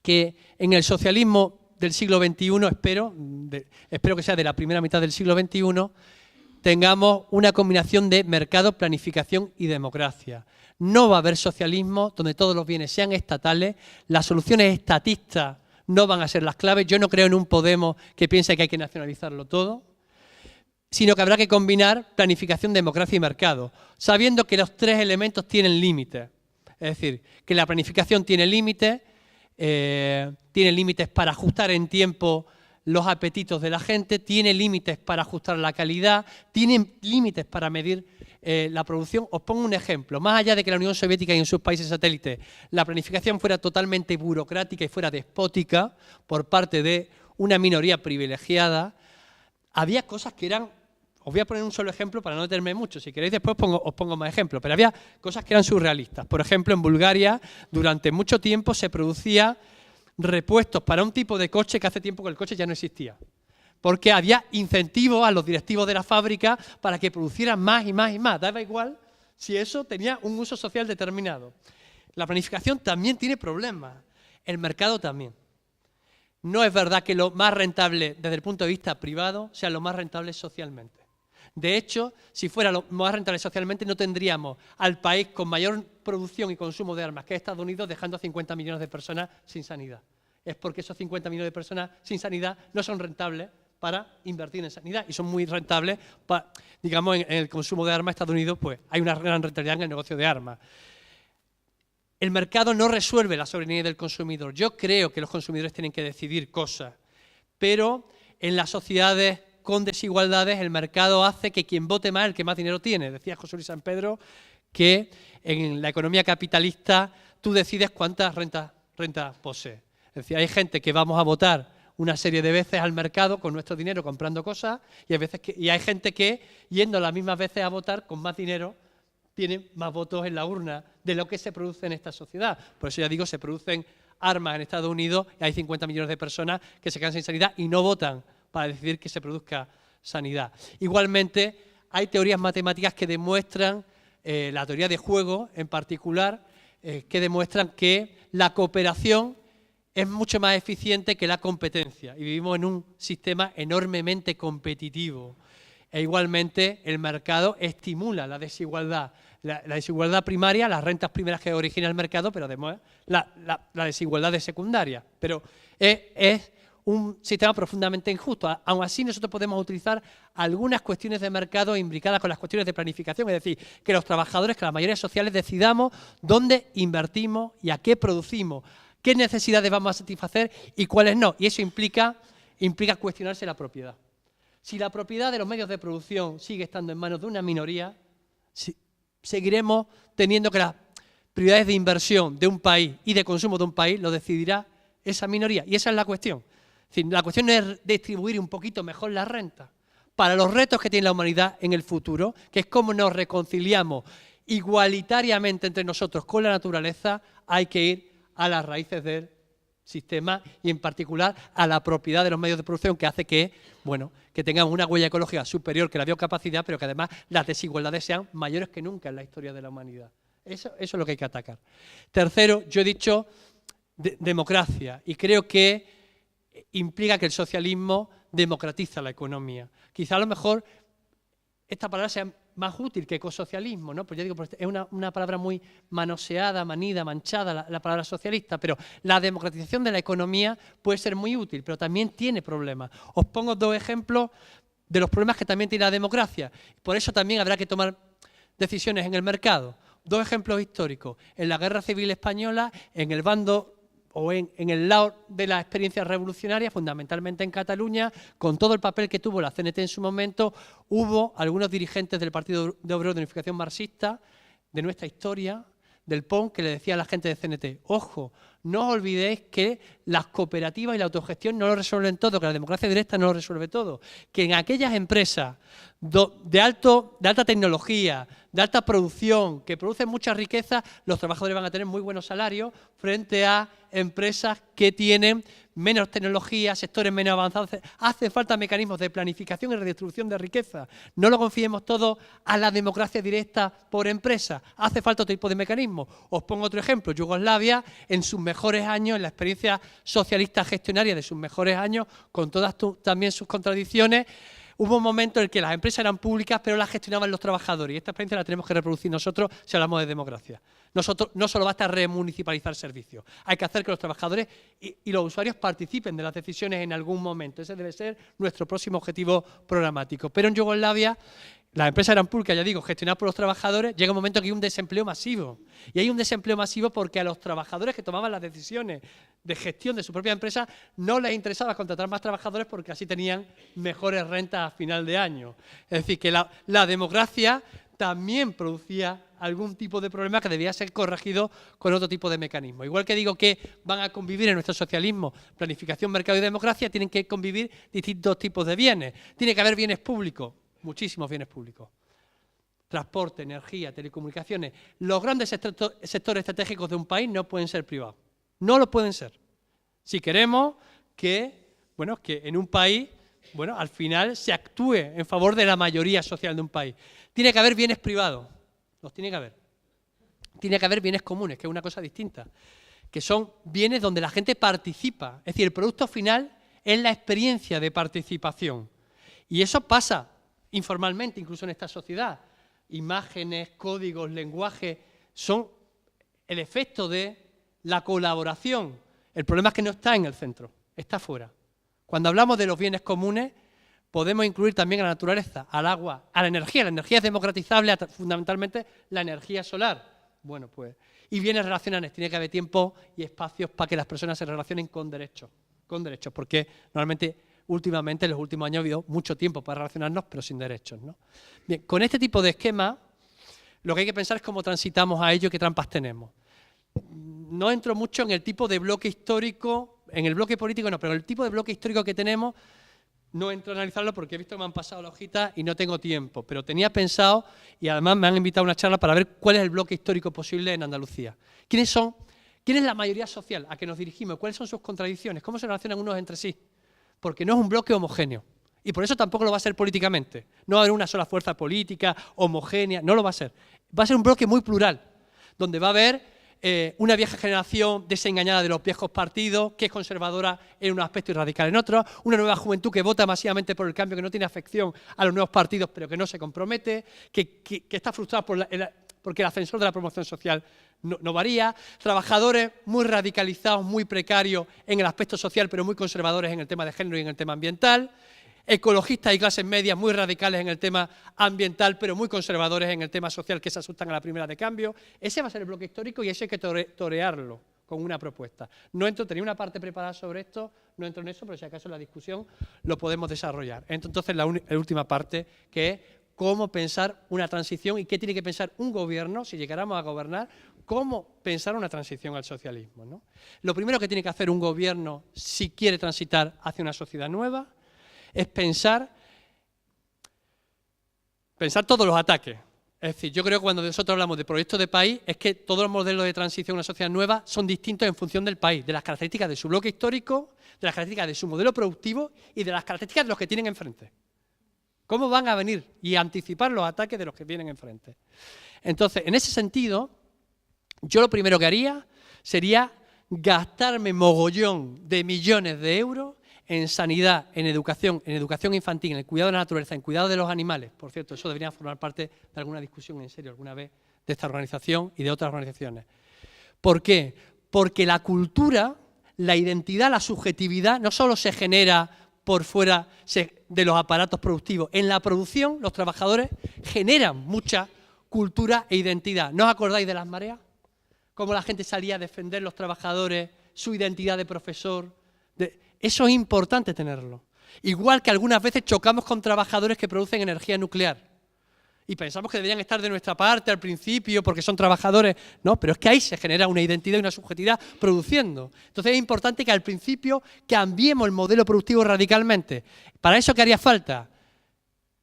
que en el socialismo del siglo XXI, espero que sea de la primera mitad del siglo XXI, tengamos una combinación de mercado, planificación y democracia. No va a haber socialismo donde todos los bienes sean estatales, las soluciones estatistas no van a ser las claves. Yo no creo en un Podemos que piense que hay que nacionalizarlo todo, sino que habrá que combinar planificación, democracia y mercado, sabiendo que los tres elementos tienen límites. Es decir, que la planificación tiene límites, tiene límites para ajustar en tiempo los apetitos de la gente, tiene límites para ajustar la calidad, tiene límites para medir la producción. Os pongo un ejemplo. Más allá de que la Unión Soviética y en sus países satélites la planificación fuera totalmente burocrática y fuera despótica por parte de una minoría privilegiada, había cosas que eran... Os voy a poner un solo ejemplo para no detenerme mucho. Si queréis después os pongo más ejemplos. Pero había cosas que eran surrealistas. Por ejemplo, en Bulgaria durante mucho tiempo se producía repuestos para un tipo de coche que hace tiempo que el coche ya no existía. Porque había incentivos a los directivos de la fábrica para que producieran más y más y más. Daba igual si eso tenía un uso social determinado. La planificación también tiene problemas. El mercado también. No es verdad que lo más rentable desde el punto de vista privado sea lo más rentable socialmente. De hecho, si fuera lo más rentable socialmente, no tendríamos al país con mayor producción y consumo de armas, que es Estados Unidos, dejando a 50 millones de personas sin sanidad. Es porque esos 50 millones de personas sin sanidad no son rentables para invertir en sanidad y son muy rentables, digamos, en el consumo de armas. Estados Unidos, pues hay una gran rentabilidad en el negocio de armas. El mercado no resuelve la soberanía del consumidor. Yo creo que los consumidores tienen que decidir cosas, pero en las sociedades con desigualdades el mercado hace que quien vote más, el que más dinero tiene. Decía José Luis San Pedro que en la economía capitalista tú decides cuántas rentas posees. Es decir, hay gente que vamos a votar una serie de veces al mercado con nuestro dinero comprando cosas y hay gente que, yendo las mismas veces a votar con más dinero, tiene más votos en la urna de lo que se produce en esta sociedad. Por eso ya digo, se producen armas en Estados Unidos y hay 50 millones de personas que se quedan sin sanidad y no votan para decidir que se produzca sanidad. Igualmente, hay teorías matemáticas que demuestran, la teoría de juego en particular, que demuestran que la cooperación es mucho más eficiente que la competencia y vivimos en un sistema enormemente competitivo. E igualmente el mercado estimula la desigualdad. La desigualdad primaria, las rentas primeras que origina el mercado, pero además la desigualdad de secundaria. Pero es un sistema profundamente injusto. Aún así, nosotros podemos utilizar algunas cuestiones de mercado imbricadas con las cuestiones de planificación, es decir, que los trabajadores, que las mayorías sociales decidamos dónde invertimos y a qué producimos, qué necesidades vamos a satisfacer y cuáles no. Y eso implica cuestionarse la propiedad. Si la propiedad de los medios de producción sigue estando en manos de una minoría, seguiremos teniendo que las prioridades de inversión de un país y de consumo de un país lo decidirá esa minoría. Y esa es la cuestión. Es decir, la cuestión es distribuir un poquito mejor la renta para los retos que tiene la humanidad en el futuro, que es cómo nos reconciliamos igualitariamente entre nosotros con la naturaleza, hay que ir a las raíces del sistema y en particular a la propiedad de los medios de producción que hace que, bueno, que tengamos una huella ecológica superior que la biocapacidad, pero que además las desigualdades sean mayores que nunca en la historia de la humanidad. Eso es lo que hay que atacar. Tercero, yo he dicho democracia y creo que implica que el socialismo democratiza la economía. Quizá a lo mejor esta palabra sea más útil que ecosocialismo, ¿no? Pues ya digo, es una palabra muy manoseada, manida, manchada, la palabra socialista, pero la democratización de la economía puede ser muy útil, pero también tiene problemas. Os pongo 2 ejemplos de los problemas que también tiene la democracia. Por eso también habrá que tomar decisiones en el mercado. 2 ejemplos históricos. En la Guerra Civil Española, en el bando o en el lado de las experiencias revolucionarias, fundamentalmente en Cataluña, con todo el papel que tuvo la CNT en su momento, hubo algunos dirigentes del Partido de Obreros de Unificación Marxista, de nuestra historia, del PON, que le decía a la gente de CNT, ojo, no os olvidéis que las cooperativas y la autogestión no lo resuelven todo, que la democracia directa no lo resuelve todo, que en aquellas empresas de alta tecnología, de alta producción, que producen mucha riqueza, los trabajadores van a tener muy buenos salarios frente a empresas que tienen menos tecnología, sectores menos avanzados. Hace falta mecanismos de planificación y redistribución de riqueza. No lo confiemos todo a la democracia directa por empresa. Hace falta otro tipo de mecanismos. Os pongo otro ejemplo. Yugoslavia, en sus mejores años, en la experiencia socialista gestionaria de sus mejores años, con todas también sus contradicciones, hubo un momento en el que las empresas eran públicas, pero las gestionaban los trabajadores. Y esta experiencia la tenemos que reproducir nosotros si hablamos de democracia. Nosotros no solo basta remunicipalizar servicios, hay que hacer que los trabajadores y los usuarios participen de las decisiones en algún momento. Ese debe ser nuestro próximo objetivo programático. Pero en Yugoslavia, las empresas eran públicas, ya digo, gestionadas por los trabajadores, llega un momento que hay un desempleo masivo. Y hay un desempleo masivo porque a los trabajadores que tomaban las decisiones de gestión de su propia empresa no les interesaba contratar más trabajadores porque así tenían mejores rentas a final de año. Es decir, que la democracia también producía algún tipo de problema que debía ser corregido con otro tipo de mecanismo. Igual que digo que van a convivir en nuestro socialismo planificación, mercado y democracia, tienen que convivir distintos tipos de bienes. Tiene que haber bienes públicos, muchísimos bienes públicos. Transporte, energía, telecomunicaciones. Los grandes sectores estratégicos de un país no pueden ser privados. No lo pueden ser. Si queremos que en un país, al final se actúe en favor de la mayoría social de un país. Tiene que haber bienes privados. Los tiene que haber. Tiene que haber bienes comunes, que es una cosa distinta. Que son bienes donde la gente participa. Es decir, el producto final es la experiencia de participación. Y eso pasa informalmente, incluso en esta sociedad. Imágenes, códigos, lenguaje, son el efecto de la colaboración. El problema es que no está en el centro, está fuera. Cuando hablamos de los bienes comunes, podemos incluir también a la naturaleza, al agua, a la energía. La energía es democratizable, fundamentalmente la energía solar. Bueno, pues, y bienes relacionales. Tiene que haber tiempo y espacios para que las personas se relacionen con derechos, porque normalmente, últimamente, en los últimos años ha habido mucho tiempo para relacionarnos, pero sin derechos, ¿no? Bien, con este tipo de esquema, lo que hay que pensar es cómo transitamos a ello y qué trampas tenemos. No entro mucho en el tipo de bloque histórico, en el bloque político no, pero en el tipo de bloque histórico que tenemos, no entro a analizarlo porque he visto que me han pasado la hojita y no tengo tiempo, pero tenía pensado, y además me han invitado a una charla para ver cuál es el bloque histórico posible en Andalucía. ¿Quién es la mayoría social a que nos dirigimos? ¿Cuáles son sus contradicciones? ¿Cómo se relacionan unos entre sí? Porque no es un bloque homogéneo. Y por eso tampoco lo va a ser políticamente. No va a haber una sola fuerza política homogénea, no lo va a ser. Va a ser un bloque muy plural, donde va a haber una vieja generación desengañada de los viejos partidos, que es conservadora en un aspecto y radical en otro, una nueva juventud que vota masivamente por el cambio, que no tiene afección a los nuevos partidos, pero que no se compromete, que está frustrada porque el ascensor de la promoción social no varía, trabajadores muy radicalizados, muy precarios en el aspecto social, pero muy conservadores en el tema de género y en el tema ambiental, ecologistas y clases medias muy radicales en el tema ambiental, pero muy conservadores en el tema social, que se asustan a la primera de cambio. Ese va a ser el bloque histórico y ese hay que torearlo con una propuesta. Tenía una parte preparada sobre esto, no entro en eso, pero si acaso en la discusión lo podemos desarrollar. Entonces, la última parte, que es cómo pensar una transición y qué tiene que pensar un gobierno, si llegáramos a gobernar, cómo pensar una transición al socialismo, ¿no? Lo primero que tiene que hacer un gobierno si quiere transitar hacia una sociedad nueva es pensar todos los ataques. Es Es decir, yo creo que cuando nosotros hablamos de proyectos de país es que todos los modelos de transición a una sociedad nueva son distintos en función del país, de las características de su bloque histórico, de las características de su modelo productivo y de las características de los que tienen enfrente. ¿Cómo van a venir? Y anticipar los ataques de los que vienen enfrente. Entonces, en ese sentido, yo lo primero que haría sería gastarme mogollón de millones de euros en sanidad, en educación infantil, en el cuidado de la naturaleza, en cuidado de los animales. Por cierto, eso debería formar parte de alguna discusión en serio alguna vez de esta organización y de otras organizaciones. ¿Por qué? Porque la cultura, la identidad, la subjetividad no solo se genera por fuera de los aparatos productivos. En la producción, los trabajadores generan mucha cultura e identidad. ¿No os acordáis de las mareas? Cómo la gente salía a defender los trabajadores, su identidad de profesor. Eso es importante tenerlo. Igual que algunas veces chocamos con trabajadores que producen energía nuclear. Y pensamos que deberían estar de nuestra parte al principio porque son trabajadores. No, pero es que ahí se genera una identidad y una subjetividad produciendo. Entonces es importante que al principio cambiemos el modelo productivo radicalmente. ¿Para eso qué haría falta?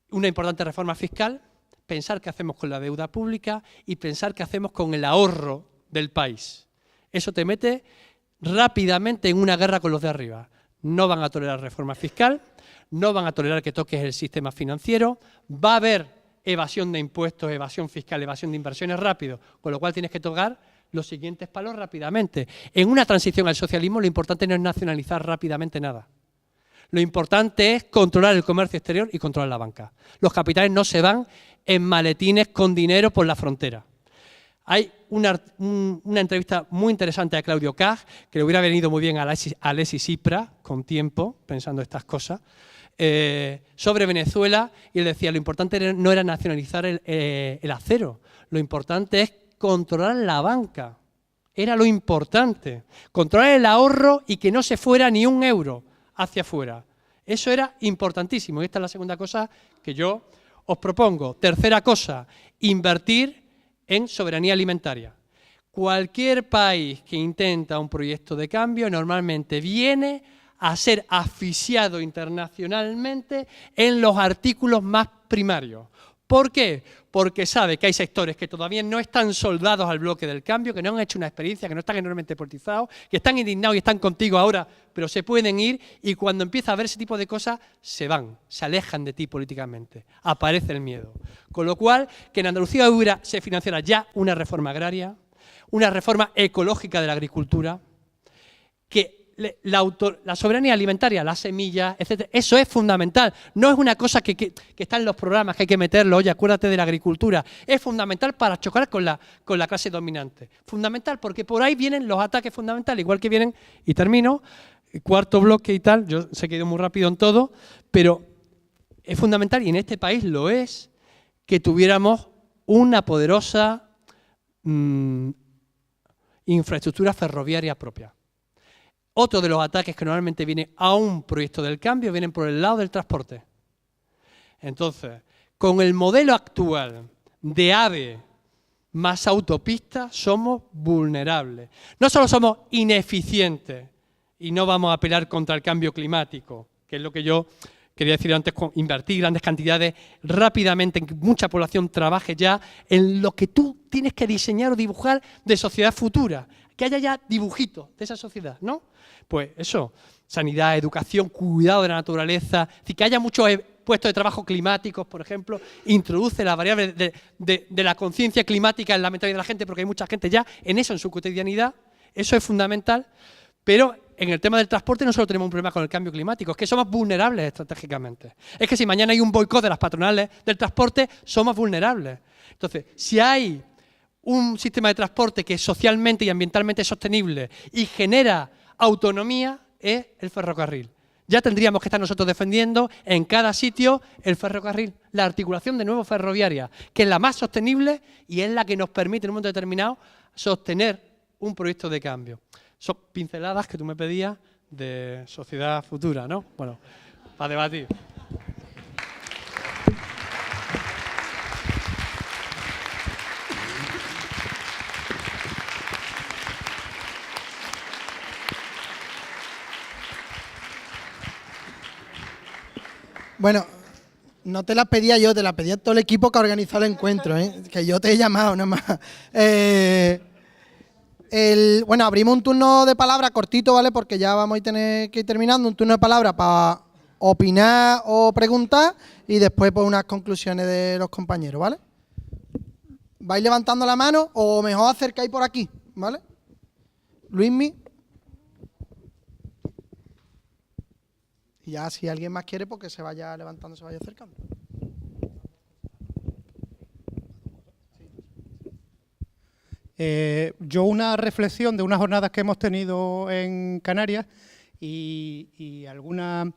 Una importante reforma fiscal, pensar qué hacemos con la deuda pública y pensar qué hacemos con el ahorro del país. Eso te mete rápidamente en una guerra con los de arriba. No van a tolerar reforma fiscal, no van a tolerar que toques el sistema financiero, va a haber evasión de impuestos, evasión fiscal, evasión de inversiones rápido, con lo cual tienes que tocar los siguientes palos rápidamente. En una transición al socialismo lo importante no es nacionalizar rápidamente nada. Lo importante es controlar el comercio exterior y controlar la banca. Los capitales no se van en maletines con dinero por la frontera. Hay una entrevista muy interesante a Claudio Cag, que le hubiera venido muy bien a Alexis Tsipras, con tiempo, pensando estas cosas, sobre Venezuela, y él decía, lo importante no era nacionalizar el acero, lo importante es controlar la banca, era lo importante, controlar el ahorro y que no se fuera ni un euro hacia afuera. Eso era importantísimo, y esta es la segunda cosa que yo os propongo. Tercera cosa, invertir en soberanía alimentaria. Cualquier país que intenta un proyecto de cambio normalmente viene a ser asfixiado internacionalmente en los artículos más primarios. ¿Por qué? Porque sabe que hay sectores que todavía no están soldados al bloque del cambio, que no han hecho una experiencia, que no están enormemente politizados, que están indignados y están contigo ahora, pero se pueden ir, y cuando empieza a ver ese tipo de cosas, se van, se alejan de ti políticamente, aparece el miedo. Con lo cual, que en Andalucía se financiara ya una reforma agraria, una reforma ecológica de la agricultura, que la soberanía alimentaria, las semillas, etcétera, eso es fundamental. No es una cosa que está en los programas, que hay que meterlo, oye, acuérdate de la agricultura. Es fundamental para chocar con la clase dominante. Fundamental porque por ahí vienen los ataques fundamentales, igual que vienen, y termino, cuarto bloque y tal, yo sé que he ido muy rápido en todo, pero es fundamental, y en este país lo es, que tuviéramos una poderosa infraestructura ferroviaria propia. Otro de los ataques que normalmente vienen a un proyecto del cambio vienen por el lado del transporte. Entonces, con el modelo actual de AVE más autopistas somos vulnerables. No solo somos ineficientes y no vamos a pelear contra el cambio climático, que es lo que yo quería decir antes, con invertir grandes cantidades rápidamente, en que mucha población trabaje ya en lo que tú tienes que diseñar o dibujar de sociedad futura. Que haya ya dibujitos de esa sociedad, ¿no? Pues eso, sanidad, educación, cuidado de la naturaleza, es decir, que haya muchos puestos de trabajo climáticos, por ejemplo, introduce la variable de la conciencia climática en la mentalidad de la gente, porque hay mucha gente ya en eso, en su cotidianidad, eso es fundamental, pero en el tema del transporte no solo tenemos un problema con el cambio climático, es que somos vulnerables estratégicamente. Es que si mañana hay un boicot de las patronales del transporte, somos vulnerables. Entonces, si hay un sistema de transporte que es socialmente y ambientalmente sostenible y genera autonomía, es el ferrocarril. Ya tendríamos que estar nosotros defendiendo en cada sitio el ferrocarril, la articulación de nuevo ferroviaria, que es la más sostenible y es la que nos permite en un momento determinado sostener un proyecto de cambio. Son pinceladas que tú me pedías de sociedad futura, ¿no? Bueno, para debatir. Bueno, No te la pedía yo, te la pedía todo el equipo que ha organizado el encuentro, ¿eh? Que yo te he llamado nada más. Bueno, abrimos un turno de palabra cortito, ¿vale? Porque ya vamos a tener que ir terminando. Un turno de palabra para opinar o preguntar y después pues unas conclusiones de los compañeros, ¿vale? Vais levantando la mano o mejor acercáis por aquí, ¿vale? Luismi. Y ya si alguien más quiere, pues que se vaya levantando, se vaya acercando. Yo una reflexión de unas jornadas que hemos tenido en Canarias y alguna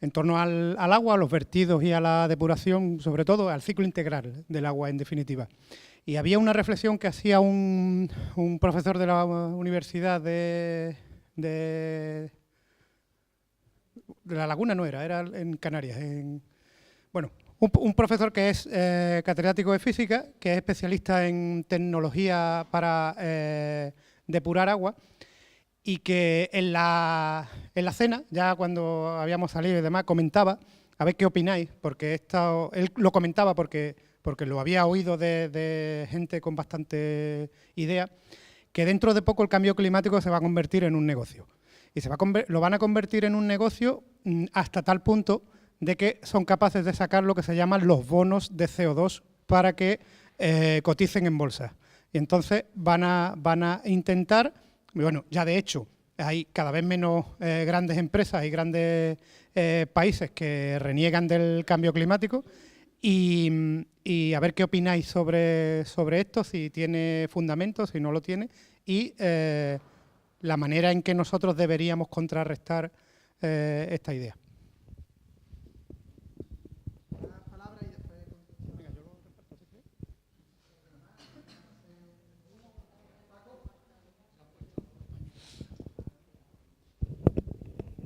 en torno al agua, a los vertidos y a la depuración, sobre todo al ciclo integral del agua en definitiva. Y había una reflexión que hacía un profesor de la Universidad de La Laguna, no era en Canarias. Bueno, un profesor que es catedrático de física, que es especialista en tecnología para depurar agua, y que en la cena, ya cuando habíamos salido y demás, comentaba, a ver qué opináis, porque él lo comentaba porque lo había oído de gente con bastante idea, que dentro de poco el cambio climático se va a convertir en un negocio. Y lo van a convertir en un negocio hasta tal punto de que son capaces de sacar lo que se llaman los bonos de CO2 para que coticen en bolsa. Y entonces van a intentar, bueno, ya de hecho hay cada vez menos grandes empresas y grandes países que reniegan del cambio climático y a ver qué opináis sobre esto, si tiene fundamento, si no lo tiene, y la manera en que nosotros deberíamos contrarrestar esta idea.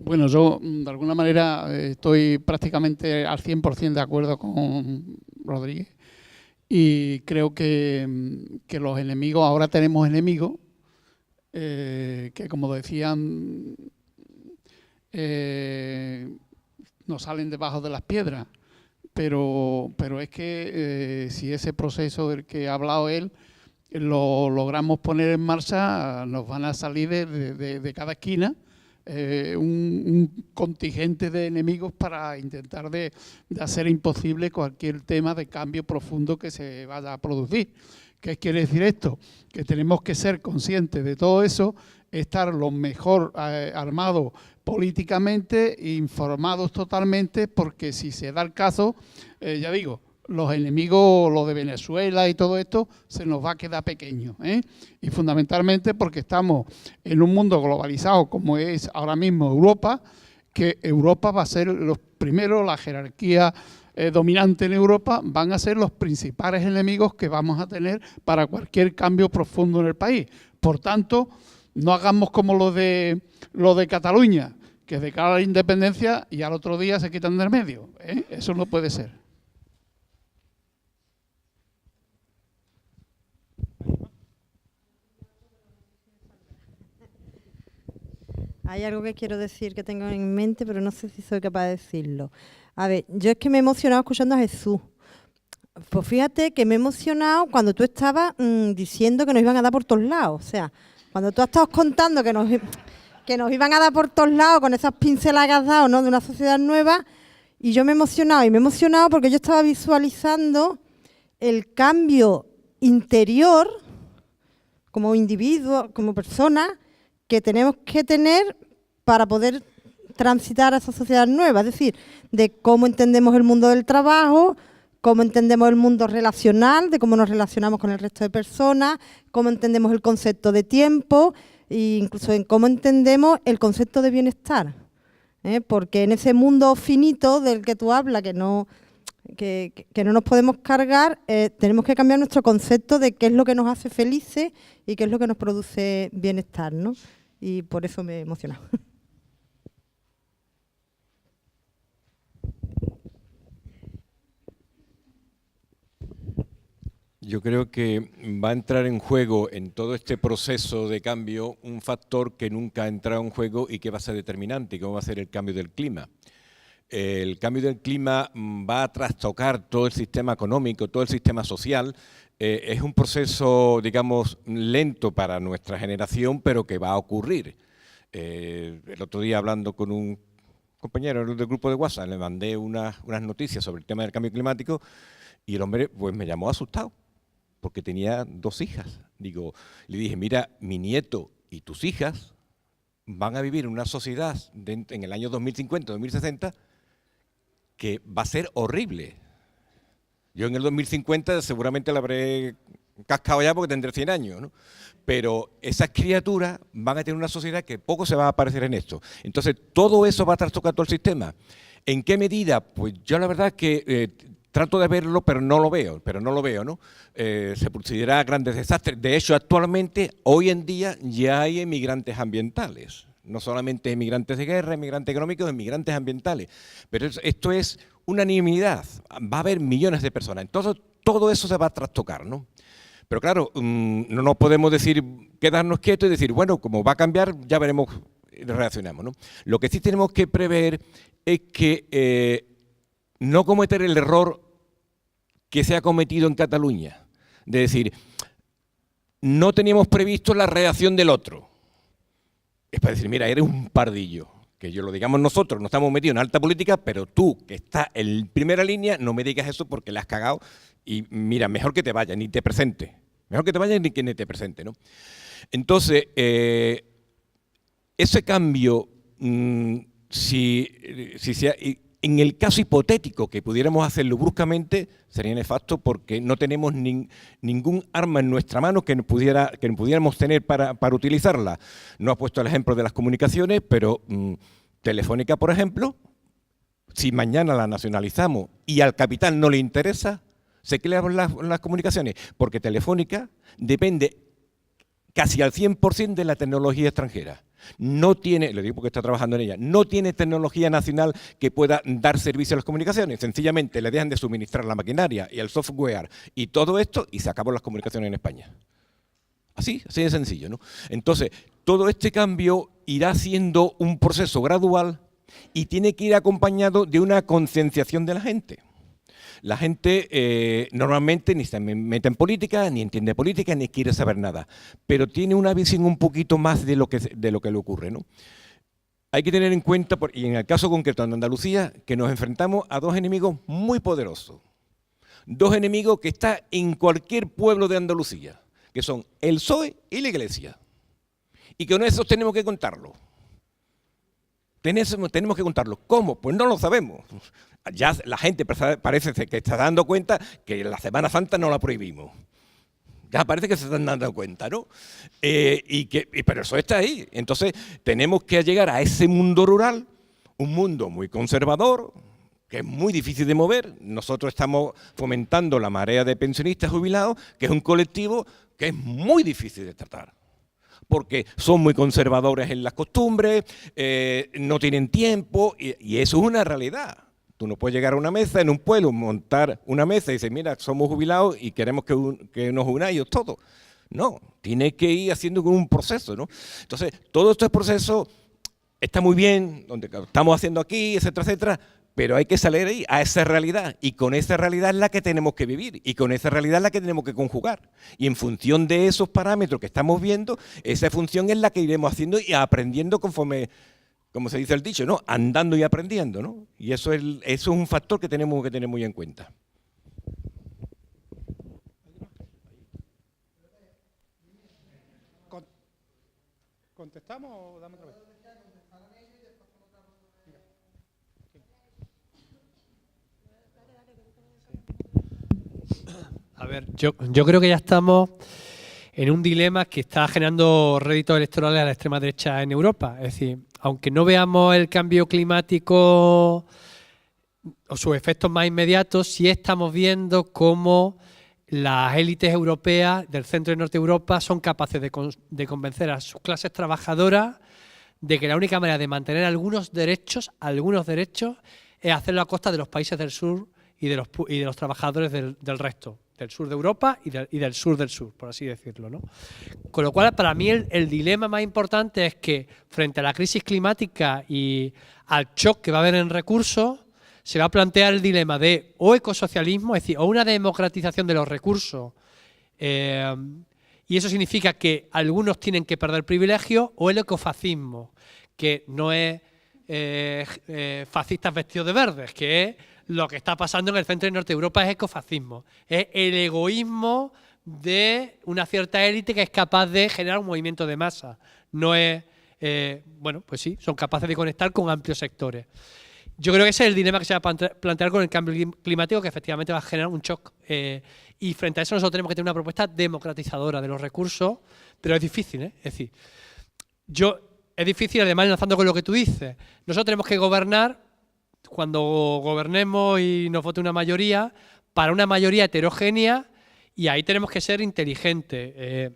Bueno, yo de alguna manera estoy prácticamente al 100% de acuerdo con Rodríguez y creo que los enemigos, ahora tenemos enemigos que, como decían, nos salen debajo de las piedras, pero es que si ese proceso del que ha hablado él lo logramos poner en marcha, nos van a salir de cada esquina un contingente de enemigos para intentar de hacer imposible cualquier tema de cambio profundo que se vaya a producir. ¿Qué quiere decir esto? Que tenemos que ser conscientes de todo eso, estar lo mejor armados políticamente, informados totalmente, porque si se da el caso, ya digo, los enemigos, lo de Venezuela y todo esto, se nos va a quedar pequeño, ¿eh? Y fundamentalmente porque estamos en un mundo globalizado como es ahora mismo Europa, que Europa va a ser los primeros, la jerarquía dominante en Europa, van a ser los principales enemigos que vamos a tener para cualquier cambio profundo en el país. Por tanto, no hagamos como lo de Cataluña, que declara la independencia y al otro día se quitan del medio, ¿eh? Eso no puede ser. Hay algo que quiero decir que tengo en mente, pero no sé si soy capaz de decirlo. A ver, yo es que me he emocionado escuchando a Jesús. Pues fíjate que me he emocionado cuando tú estabas diciendo que nos iban a dar por todos lados. O sea, cuando tú estabas contando que nos iban a dar por todos lados con esas pinceladas que has dado, ¿no?, de una sociedad nueva, y yo me he emocionado porque yo estaba visualizando el cambio interior como individuo, como persona, que tenemos que tener para poder transitar a esa sociedad nueva, es decir, de cómo entendemos el mundo del trabajo, cómo entendemos el mundo relacional, de cómo nos relacionamos con el resto de personas, cómo entendemos el concepto de tiempo e incluso en cómo entendemos el concepto de bienestar. Porque en ese mundo finito del que tú hablas, que no nos podemos cargar, tenemos que cambiar nuestro concepto de qué es lo que nos hace felices y qué es lo que nos produce bienestar, ¿no? Y por eso me he emocionado. Yo creo que va a entrar en juego en todo este proceso de cambio un factor que nunca ha entrado en juego y que va a ser determinante, y cómo va a ser el cambio del clima. el cambio del clima va a trastocar todo el sistema económico, todo el sistema social. Es un proceso, digamos, lento para nuestra generación, pero que va a ocurrir. El otro día, hablando con un compañero del grupo de WhatsApp, le mandé unas noticias sobre el tema del cambio climático y el hombre pues me llamó asustado, porque tenía 2 hijas. Le dije, mira, mi nieto y tus hijas van a vivir en una sociedad en el año 2050, 2060, que va a ser horrible. Yo en el 2050 seguramente la habré cascado ya porque tendré 100 años, ¿no? Pero esas criaturas van a tener una sociedad que poco se va a parecer en esto. Entonces, todo eso va a trastocar todo el sistema. ¿En qué medida? Pues yo la verdad es que trato de verlo, pero no lo veo, ¿no? Se producirá grandes desastres. De hecho, actualmente, hoy en día, ya hay emigrantes ambientales. No solamente emigrantes de guerra, emigrantes económicos, emigrantes ambientales. Pero esto es unanimidad. Va a haber millones de personas. Entonces, todo eso se va a trastocar, ¿no? Pero claro, no nos podemos quedarnos quietos y decir, bueno, como va a cambiar, ya veremos, reaccionamos, ¿no? Lo que sí tenemos que prever es que no cometer el error que se ha cometido en Cataluña, de decir, no teníamos previsto la reacción del otro. Es para decir, mira, eres un pardillo, que yo lo digamos nosotros, no estamos metidos en alta política, pero tú, que estás en primera línea, no me digas eso porque la has cagado y mira, mejor que te vayas, ni te presente. Mejor que te vayas ni que ni te presente, ¿no? Entonces, ese cambio, si en el caso hipotético que pudiéramos hacerlo bruscamente, sería nefasto porque no tenemos ningún arma en nuestra mano que pudiéramos tener para utilizarla. No ha puesto el ejemplo de las comunicaciones, pero Telefónica, por ejemplo, si mañana la nacionalizamos y al capital no le interesa, se crean las comunicaciones, porque Telefónica depende casi al 100% de la tecnología extranjera. No tiene, lo digo porque está trabajando en ella, no tiene tecnología nacional que pueda dar servicio a las comunicaciones. Sencillamente le dejan de suministrar la maquinaria y el software y todo esto y se acaban las comunicaciones en España. Así de sencillo, ¿no? Entonces, todo este cambio irá siendo un proceso gradual y tiene que ir acompañado de una concienciación de la gente. La gente normalmente ni se mete en política, ni entiende política, ni quiere saber nada, pero tiene una visión un poquito más de lo que le ocurre, ¿no? Hay que tener en cuenta, y en el caso concreto de Andalucía, que nos enfrentamos a 2 enemigos muy poderosos. 2 enemigos que están en cualquier pueblo de Andalucía, que son el PSOE y la Iglesia. Y que con eso tenemos que contarlo. Tenemos que contarlo. ¿Cómo? Pues no lo sabemos. Ya la gente parece que está dando cuenta que la Semana Santa no la prohibimos. Ya parece que se están dando cuenta, ¿no? Pero eso está ahí. Entonces tenemos que llegar a ese mundo rural, un mundo muy conservador, que es muy difícil de mover. Nosotros estamos fomentando la marea de pensionistas jubilados, que es un colectivo que es muy difícil de tratar, porque son muy conservadores en las costumbres, no tienen tiempo, y eso es una realidad. Tú no puedes llegar a una mesa en un pueblo, montar una mesa y decir, mira, somos jubilados y queremos que nos unáis todos. No, tiene que ir haciendo un proceso, ¿no? Entonces, todo este proceso está muy bien, donde estamos haciendo aquí, etcétera, etcétera, pero hay que salir ahí, a esa realidad, y con esa realidad es la que tenemos que vivir, y con esa realidad es la que tenemos que conjugar. Y en función de esos parámetros que estamos viendo, esa función es la que iremos haciendo y aprendiendo conforme, como se dice el dicho, ¿no? Andando y aprendiendo, ¿no? Y eso es un factor que tenemos que tener muy en cuenta. ¿Contestamos o damos otra vez? A ver, yo creo que ya estamos en un dilema que está generando réditos electorales a la extrema derecha en Europa. Es decir, aunque no veamos el cambio climático o sus efectos más inmediatos, sí estamos viendo cómo las élites europeas del centro y norte de Europa son capaces de convencer a sus clases trabajadoras de que la única manera de mantener algunos derechos es hacerlo a costa de los países del sur y de los trabajadores del resto. del sur de Europa y del sur, por así decirlo, ¿no? Con lo cual, para mí, el dilema más importante es que, frente a la crisis climática y al shock que va a haber en recursos, se va a plantear el dilema de o ecosocialismo, es decir, o una democratización de los recursos, y eso significa que algunos tienen que perder privilegios, o el ecofascismo, que no es fascistas vestidos de verdes, que es lo que está pasando en el centro y norte de Europa, es ecofascismo. Es el egoísmo de una cierta élite que es capaz de generar un movimiento de masa. No es, bueno, pues sí, son capaces de conectar con amplios sectores. Yo creo que ese es el dilema que se va a plantear con el cambio climático, que efectivamente va a generar un shock. Y frente a eso nosotros tenemos que tener una propuesta democratizadora de los recursos, pero es difícil, ¿eh? Es decir, es difícil, además, enlazando con lo que tú dices. Nosotros tenemos que gobernar, cuando gobernemos y nos vote una mayoría, para una mayoría heterogénea, y ahí tenemos que ser inteligentes. Es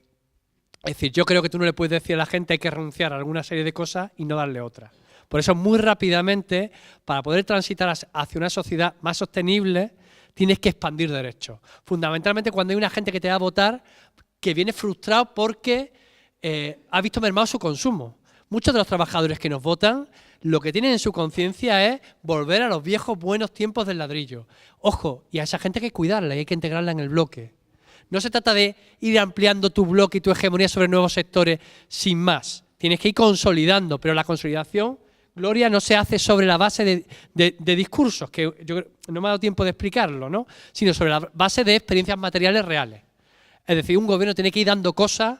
decir, yo creo que tú no le puedes decir a la gente hay que renunciar a alguna serie de cosas y no darle otras. Por eso, muy rápidamente, para poder transitar hacia una sociedad más sostenible, tienes que expandir derechos. Fundamentalmente cuando hay una gente que te va a votar que viene frustrado porque ha visto mermado su consumo. Muchos de los trabajadores que nos votan, lo que tienen en su conciencia es volver a los viejos buenos tiempos del ladrillo. Ojo, y a esa gente hay que cuidarla y hay que integrarla en el bloque. No se trata de ir ampliando tu bloque y tu hegemonía sobre nuevos sectores sin más. Tienes que ir consolidando, pero la consolidación, Gloria, no se hace sobre la base de discursos, que yo no me ha dado tiempo de explicarlo, ¿no? Sino sobre la base de experiencias materiales reales. Es decir, un gobierno tiene que ir dando cosas,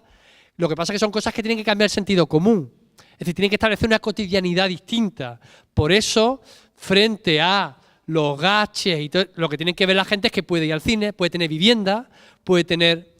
lo que pasa es que son cosas que tienen que cambiar el sentido común. Es decir, tienen que establecer una cotidianidad distinta. Por eso, frente a los gaches y todo, lo que tiene que ver la gente es que puede ir al cine, puede tener vivienda, puede tener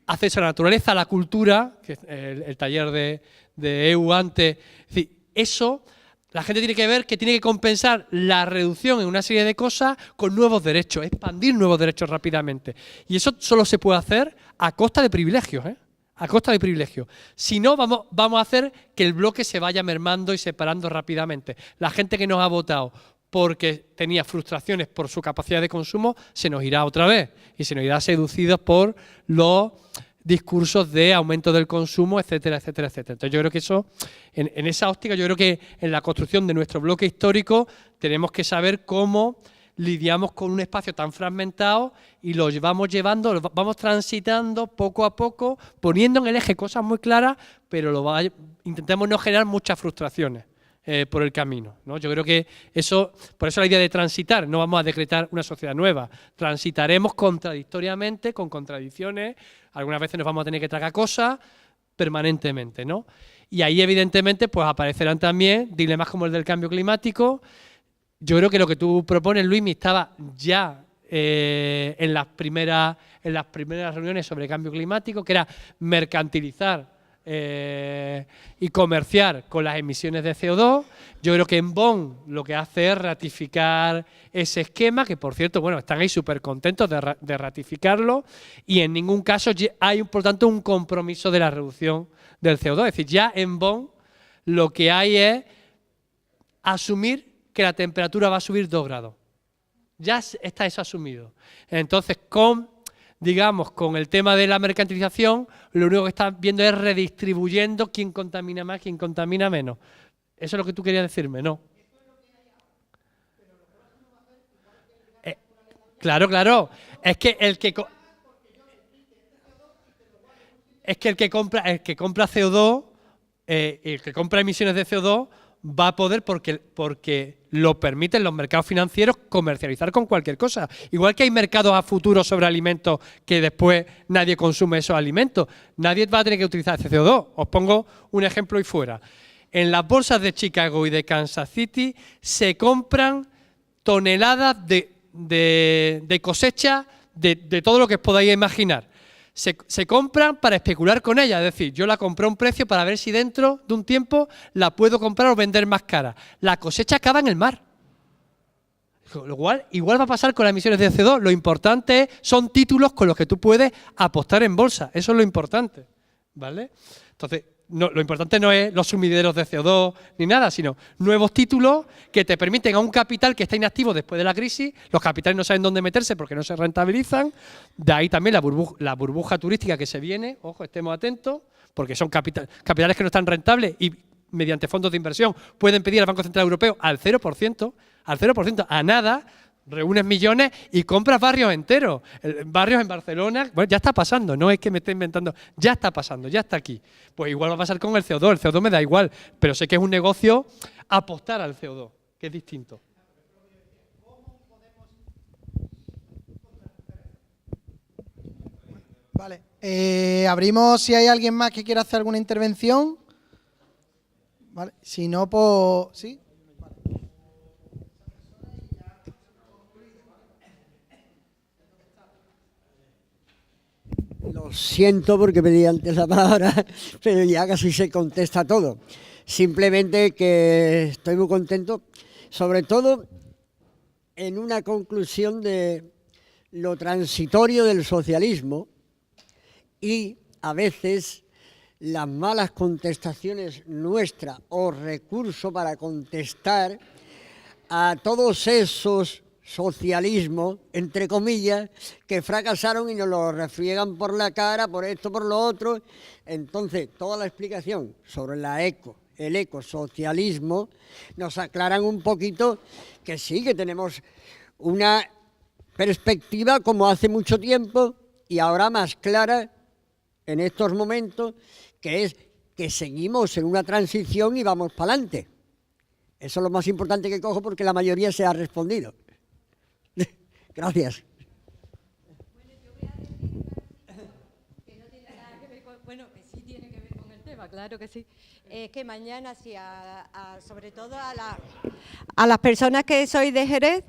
acceso a la naturaleza, a la cultura, que es el taller de EU antes. Es decir, eso, la gente tiene que ver que tiene que compensar la reducción en una serie de cosas con nuevos derechos, expandir nuevos derechos rápidamente. Y eso solo se puede hacer a costa de privilegios, ¿eh? A costa de privilegios. Si no, vamos a hacer que el bloque se vaya mermando y separando rápidamente. La gente que nos ha votado porque tenía frustraciones por su capacidad de consumo, se nos irá otra vez y se nos irá seducidos por los discursos de aumento del consumo, etcétera, etcétera, etcétera. Entonces yo creo que eso, en esa óptica, yo creo que en la construcción de nuestro bloque histórico tenemos que saber cómo lidiamos con un espacio tan fragmentado y lo vamos llevando, lo vamos transitando poco a poco, poniendo en el eje cosas muy claras, pero intentemos no generar muchas frustraciones por el camino, ¿no? Yo creo que eso, por eso la idea de transitar, no vamos a decretar una sociedad nueva, transitaremos contradictoriamente, con contradicciones, algunas veces nos vamos a tener que tragar cosas permanentemente, ¿no? Y ahí evidentemente pues aparecerán también dilemas como el del cambio climático. Yo creo que lo que tú propones, Luismi, estaba ya en las primeras reuniones sobre cambio climático, que era mercantilizar y comerciar con las emisiones de CO2. Yo creo que en Bonn lo que hace es ratificar ese esquema, que por cierto, bueno, están ahí súper contentos de ratificarlo, y en ningún caso hay, por tanto, un compromiso de la reducción del CO2. Es decir, ya en Bonn lo que hay es asumir que la temperatura va a subir 2 grados. Ya está eso asumido. Entonces, digamos, con el tema de la mercantilización, lo único que están viendo es redistribuyendo quién contamina más, quién contamina menos. Eso es lo que tú querías decirme, ¿no? Claro, claro. Es que el que compra CO2, el que compra emisiones de CO2 va a poder, porque lo permiten los mercados financieros, comercializar con cualquier cosa. Igual que hay mercados a futuro sobre alimentos que después nadie consume esos alimentos, nadie va a tener que utilizar ese CO2. Os pongo un ejemplo ahí fuera. En las bolsas de Chicago y de Kansas City se compran toneladas de cosecha de todo lo que os podáis imaginar. Se compran para especular con ella, es decir, yo la compré a un precio para ver si dentro de un tiempo la puedo comprar o vender más cara. La cosecha acaba en el mar. Lo cual, igual va a pasar con las emisiones de CO2. Lo importante son títulos con los que tú puedes apostar en bolsa. Eso es lo importante, ¿vale? Entonces, No, lo importante no es los sumideros de CO2 ni nada, sino nuevos títulos que te permiten a un capital que está inactivo después de la crisis, los capitales no saben dónde meterse porque no se rentabilizan, de ahí también la burbuja turística que se viene, ojo, estemos atentos, porque son capitales que no están rentables y mediante fondos de inversión pueden pedir al Banco Central Europeo al 0%, a nada, reúnes millones y compras barrios enteros. Barrios en Barcelona, bueno, ya está pasando, no es que me esté inventando, ya está pasando, ya está aquí. Pues igual va a pasar con el CO2, el CO2 me da igual, pero sé que es un negocio apostar al CO2, que es distinto. Vale, abrimos si hay alguien más que quiera hacer alguna intervención. Vale, si no, pues sí. Lo siento porque pedí antes la palabra, pero ya casi se contesta todo. Simplemente que estoy muy contento, sobre todo en una conclusión de lo transitorio del socialismo y a veces las malas contestaciones nuestras o recurso para contestar a todos esos socialismo, entre comillas, que fracasaron y nos lo refriegan por la cara, por esto, por lo otro. Entonces, toda la explicación sobre el ecosocialismo, nos aclaran un poquito que sí, que tenemos una perspectiva como hace mucho tiempo y ahora más clara en estos momentos, que es que seguimos en una transición y vamos para adelante. Eso es lo más importante que cojo porque la mayoría se ha respondido. Gracias. Bueno, que sí tiene que ver con el tema, claro que sí. Es que mañana, sí, sobre todo a las personas que sois de Jerez,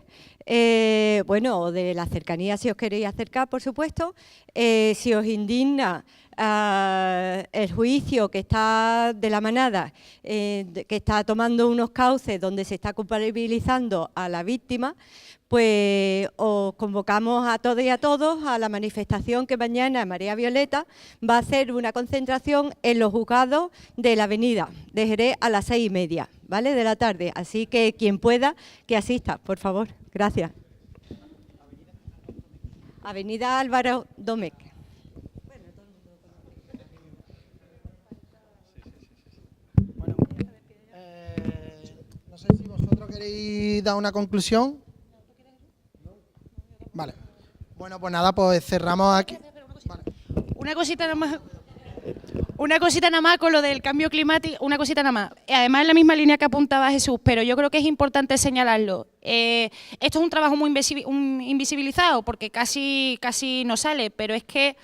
bueno, o de la cercanía, si os queréis acercar, por supuesto, si os indigna el juicio que está de la manada, que está tomando unos cauces donde se está culpabilizando a la víctima, pues os convocamos a todos y a todos a la manifestación que mañana Marea Violeta va a hacer una concentración en los juzgados de la avenida de Jerez a las 6:30, ¿vale?, de la tarde. Así que quien pueda, que asista, por favor. Gracias. Avenida Álvaro Domecq. Bueno, no sé si vosotros queréis dar una conclusión. Vale. Bueno, pues nada, pues cerramos aquí. Vale. Una cosita nada más con lo del cambio climático, una cosita nada más. Además, en la misma línea que apuntaba Jesús, pero yo creo que es importante señalarlo. Esto es un trabajo muy invisibilizado porque casi no sale, pero es que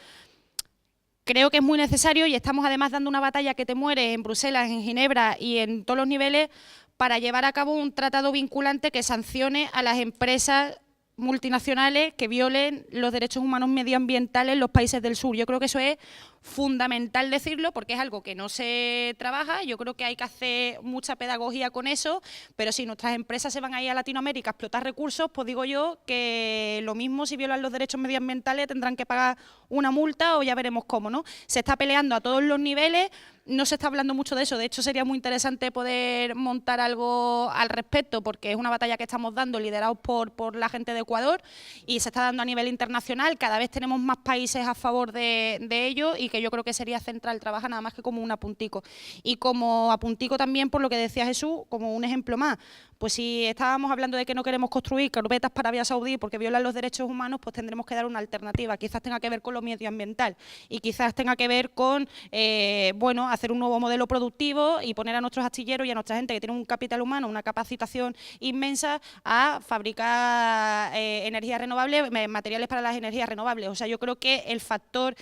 creo que es muy necesario y estamos además dando una batalla que te muere en Bruselas, en Ginebra y en todos los niveles para llevar a cabo un tratado vinculante que sancione a las empresas multinacionales que violen los derechos humanos medioambientales en los países del sur. Yo creo que eso es fundamental decirlo porque es algo que no se trabaja. Yo creo que hay que hacer mucha pedagogía con eso, pero si nuestras empresas se van a ir a Latinoamérica a explotar recursos, pues digo yo que lo mismo si violan los derechos medioambientales tendrán que pagar una multa o ya veremos cómo, ¿no? Se está peleando a todos los niveles. No se está hablando mucho de eso, de hecho sería muy interesante poder montar algo al respecto porque es una batalla que estamos dando liderados por la gente de Ecuador y se está dando a nivel internacional, cada vez tenemos más países a favor de ello y que yo creo que sería central trabajar nada más que como un apuntico. Y como apuntico también por lo que decía Jesús, como un ejemplo más, pues si estábamos hablando de que no queremos construir carpetas para Arabia Saudí porque violan los derechos humanos, pues tendremos que dar una alternativa, quizás tenga que ver con lo medioambiental y quizás tenga que ver con, bueno, hacer un nuevo modelo productivo y poner a nuestros astilleros y a nuestra gente que tiene un capital humano, una capacitación inmensa a fabricar energías renovables, materiales para las energías renovables. O sea, yo creo que el factor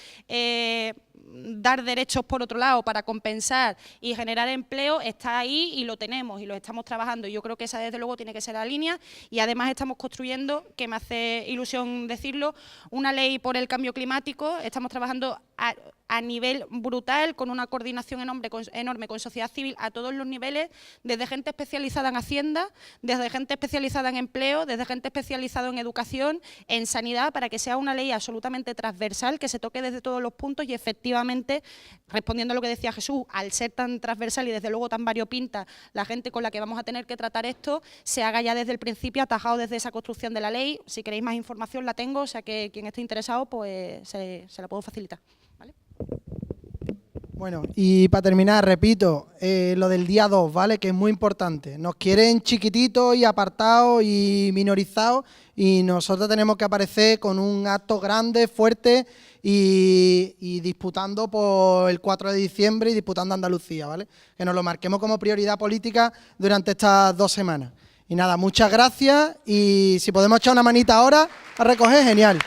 dar derechos por otro lado para compensar y generar empleo está ahí y lo tenemos y lo estamos trabajando. Yo creo que esa desde luego tiene que ser la línea y además estamos construyendo, que me hace ilusión decirlo, una ley por el cambio climático. Estamos trabajando a nivel brutal, con una coordinación enorme con sociedad civil a todos los niveles, desde gente especializada en Hacienda, desde gente especializada en empleo, desde gente especializada en educación, en sanidad, para que sea una ley absolutamente transversal, que se toque desde todos los puntos y efectivamente efectivamente, respondiendo a lo que decía Jesús, al ser tan transversal y desde luego tan variopinta la gente con la que vamos a tener que tratar esto, se haga ya desde el principio, atajado desde esa construcción de la ley. Si queréis más información la tengo, o sea que quien esté interesado pues se la puedo facilitar, ¿vale? Bueno, y para terminar, repito, lo del día 2, ¿vale? Que es muy importante. Nos quieren chiquititos y apartados y minorizados y nosotros tenemos que aparecer con un acto grande, fuerte y disputando por el 4 de diciembre y disputando Andalucía, ¿vale? Que nos lo marquemos como prioridad política durante estas 2 semanas. Y nada, muchas gracias y si podemos echar una manita ahora a recoger, genial.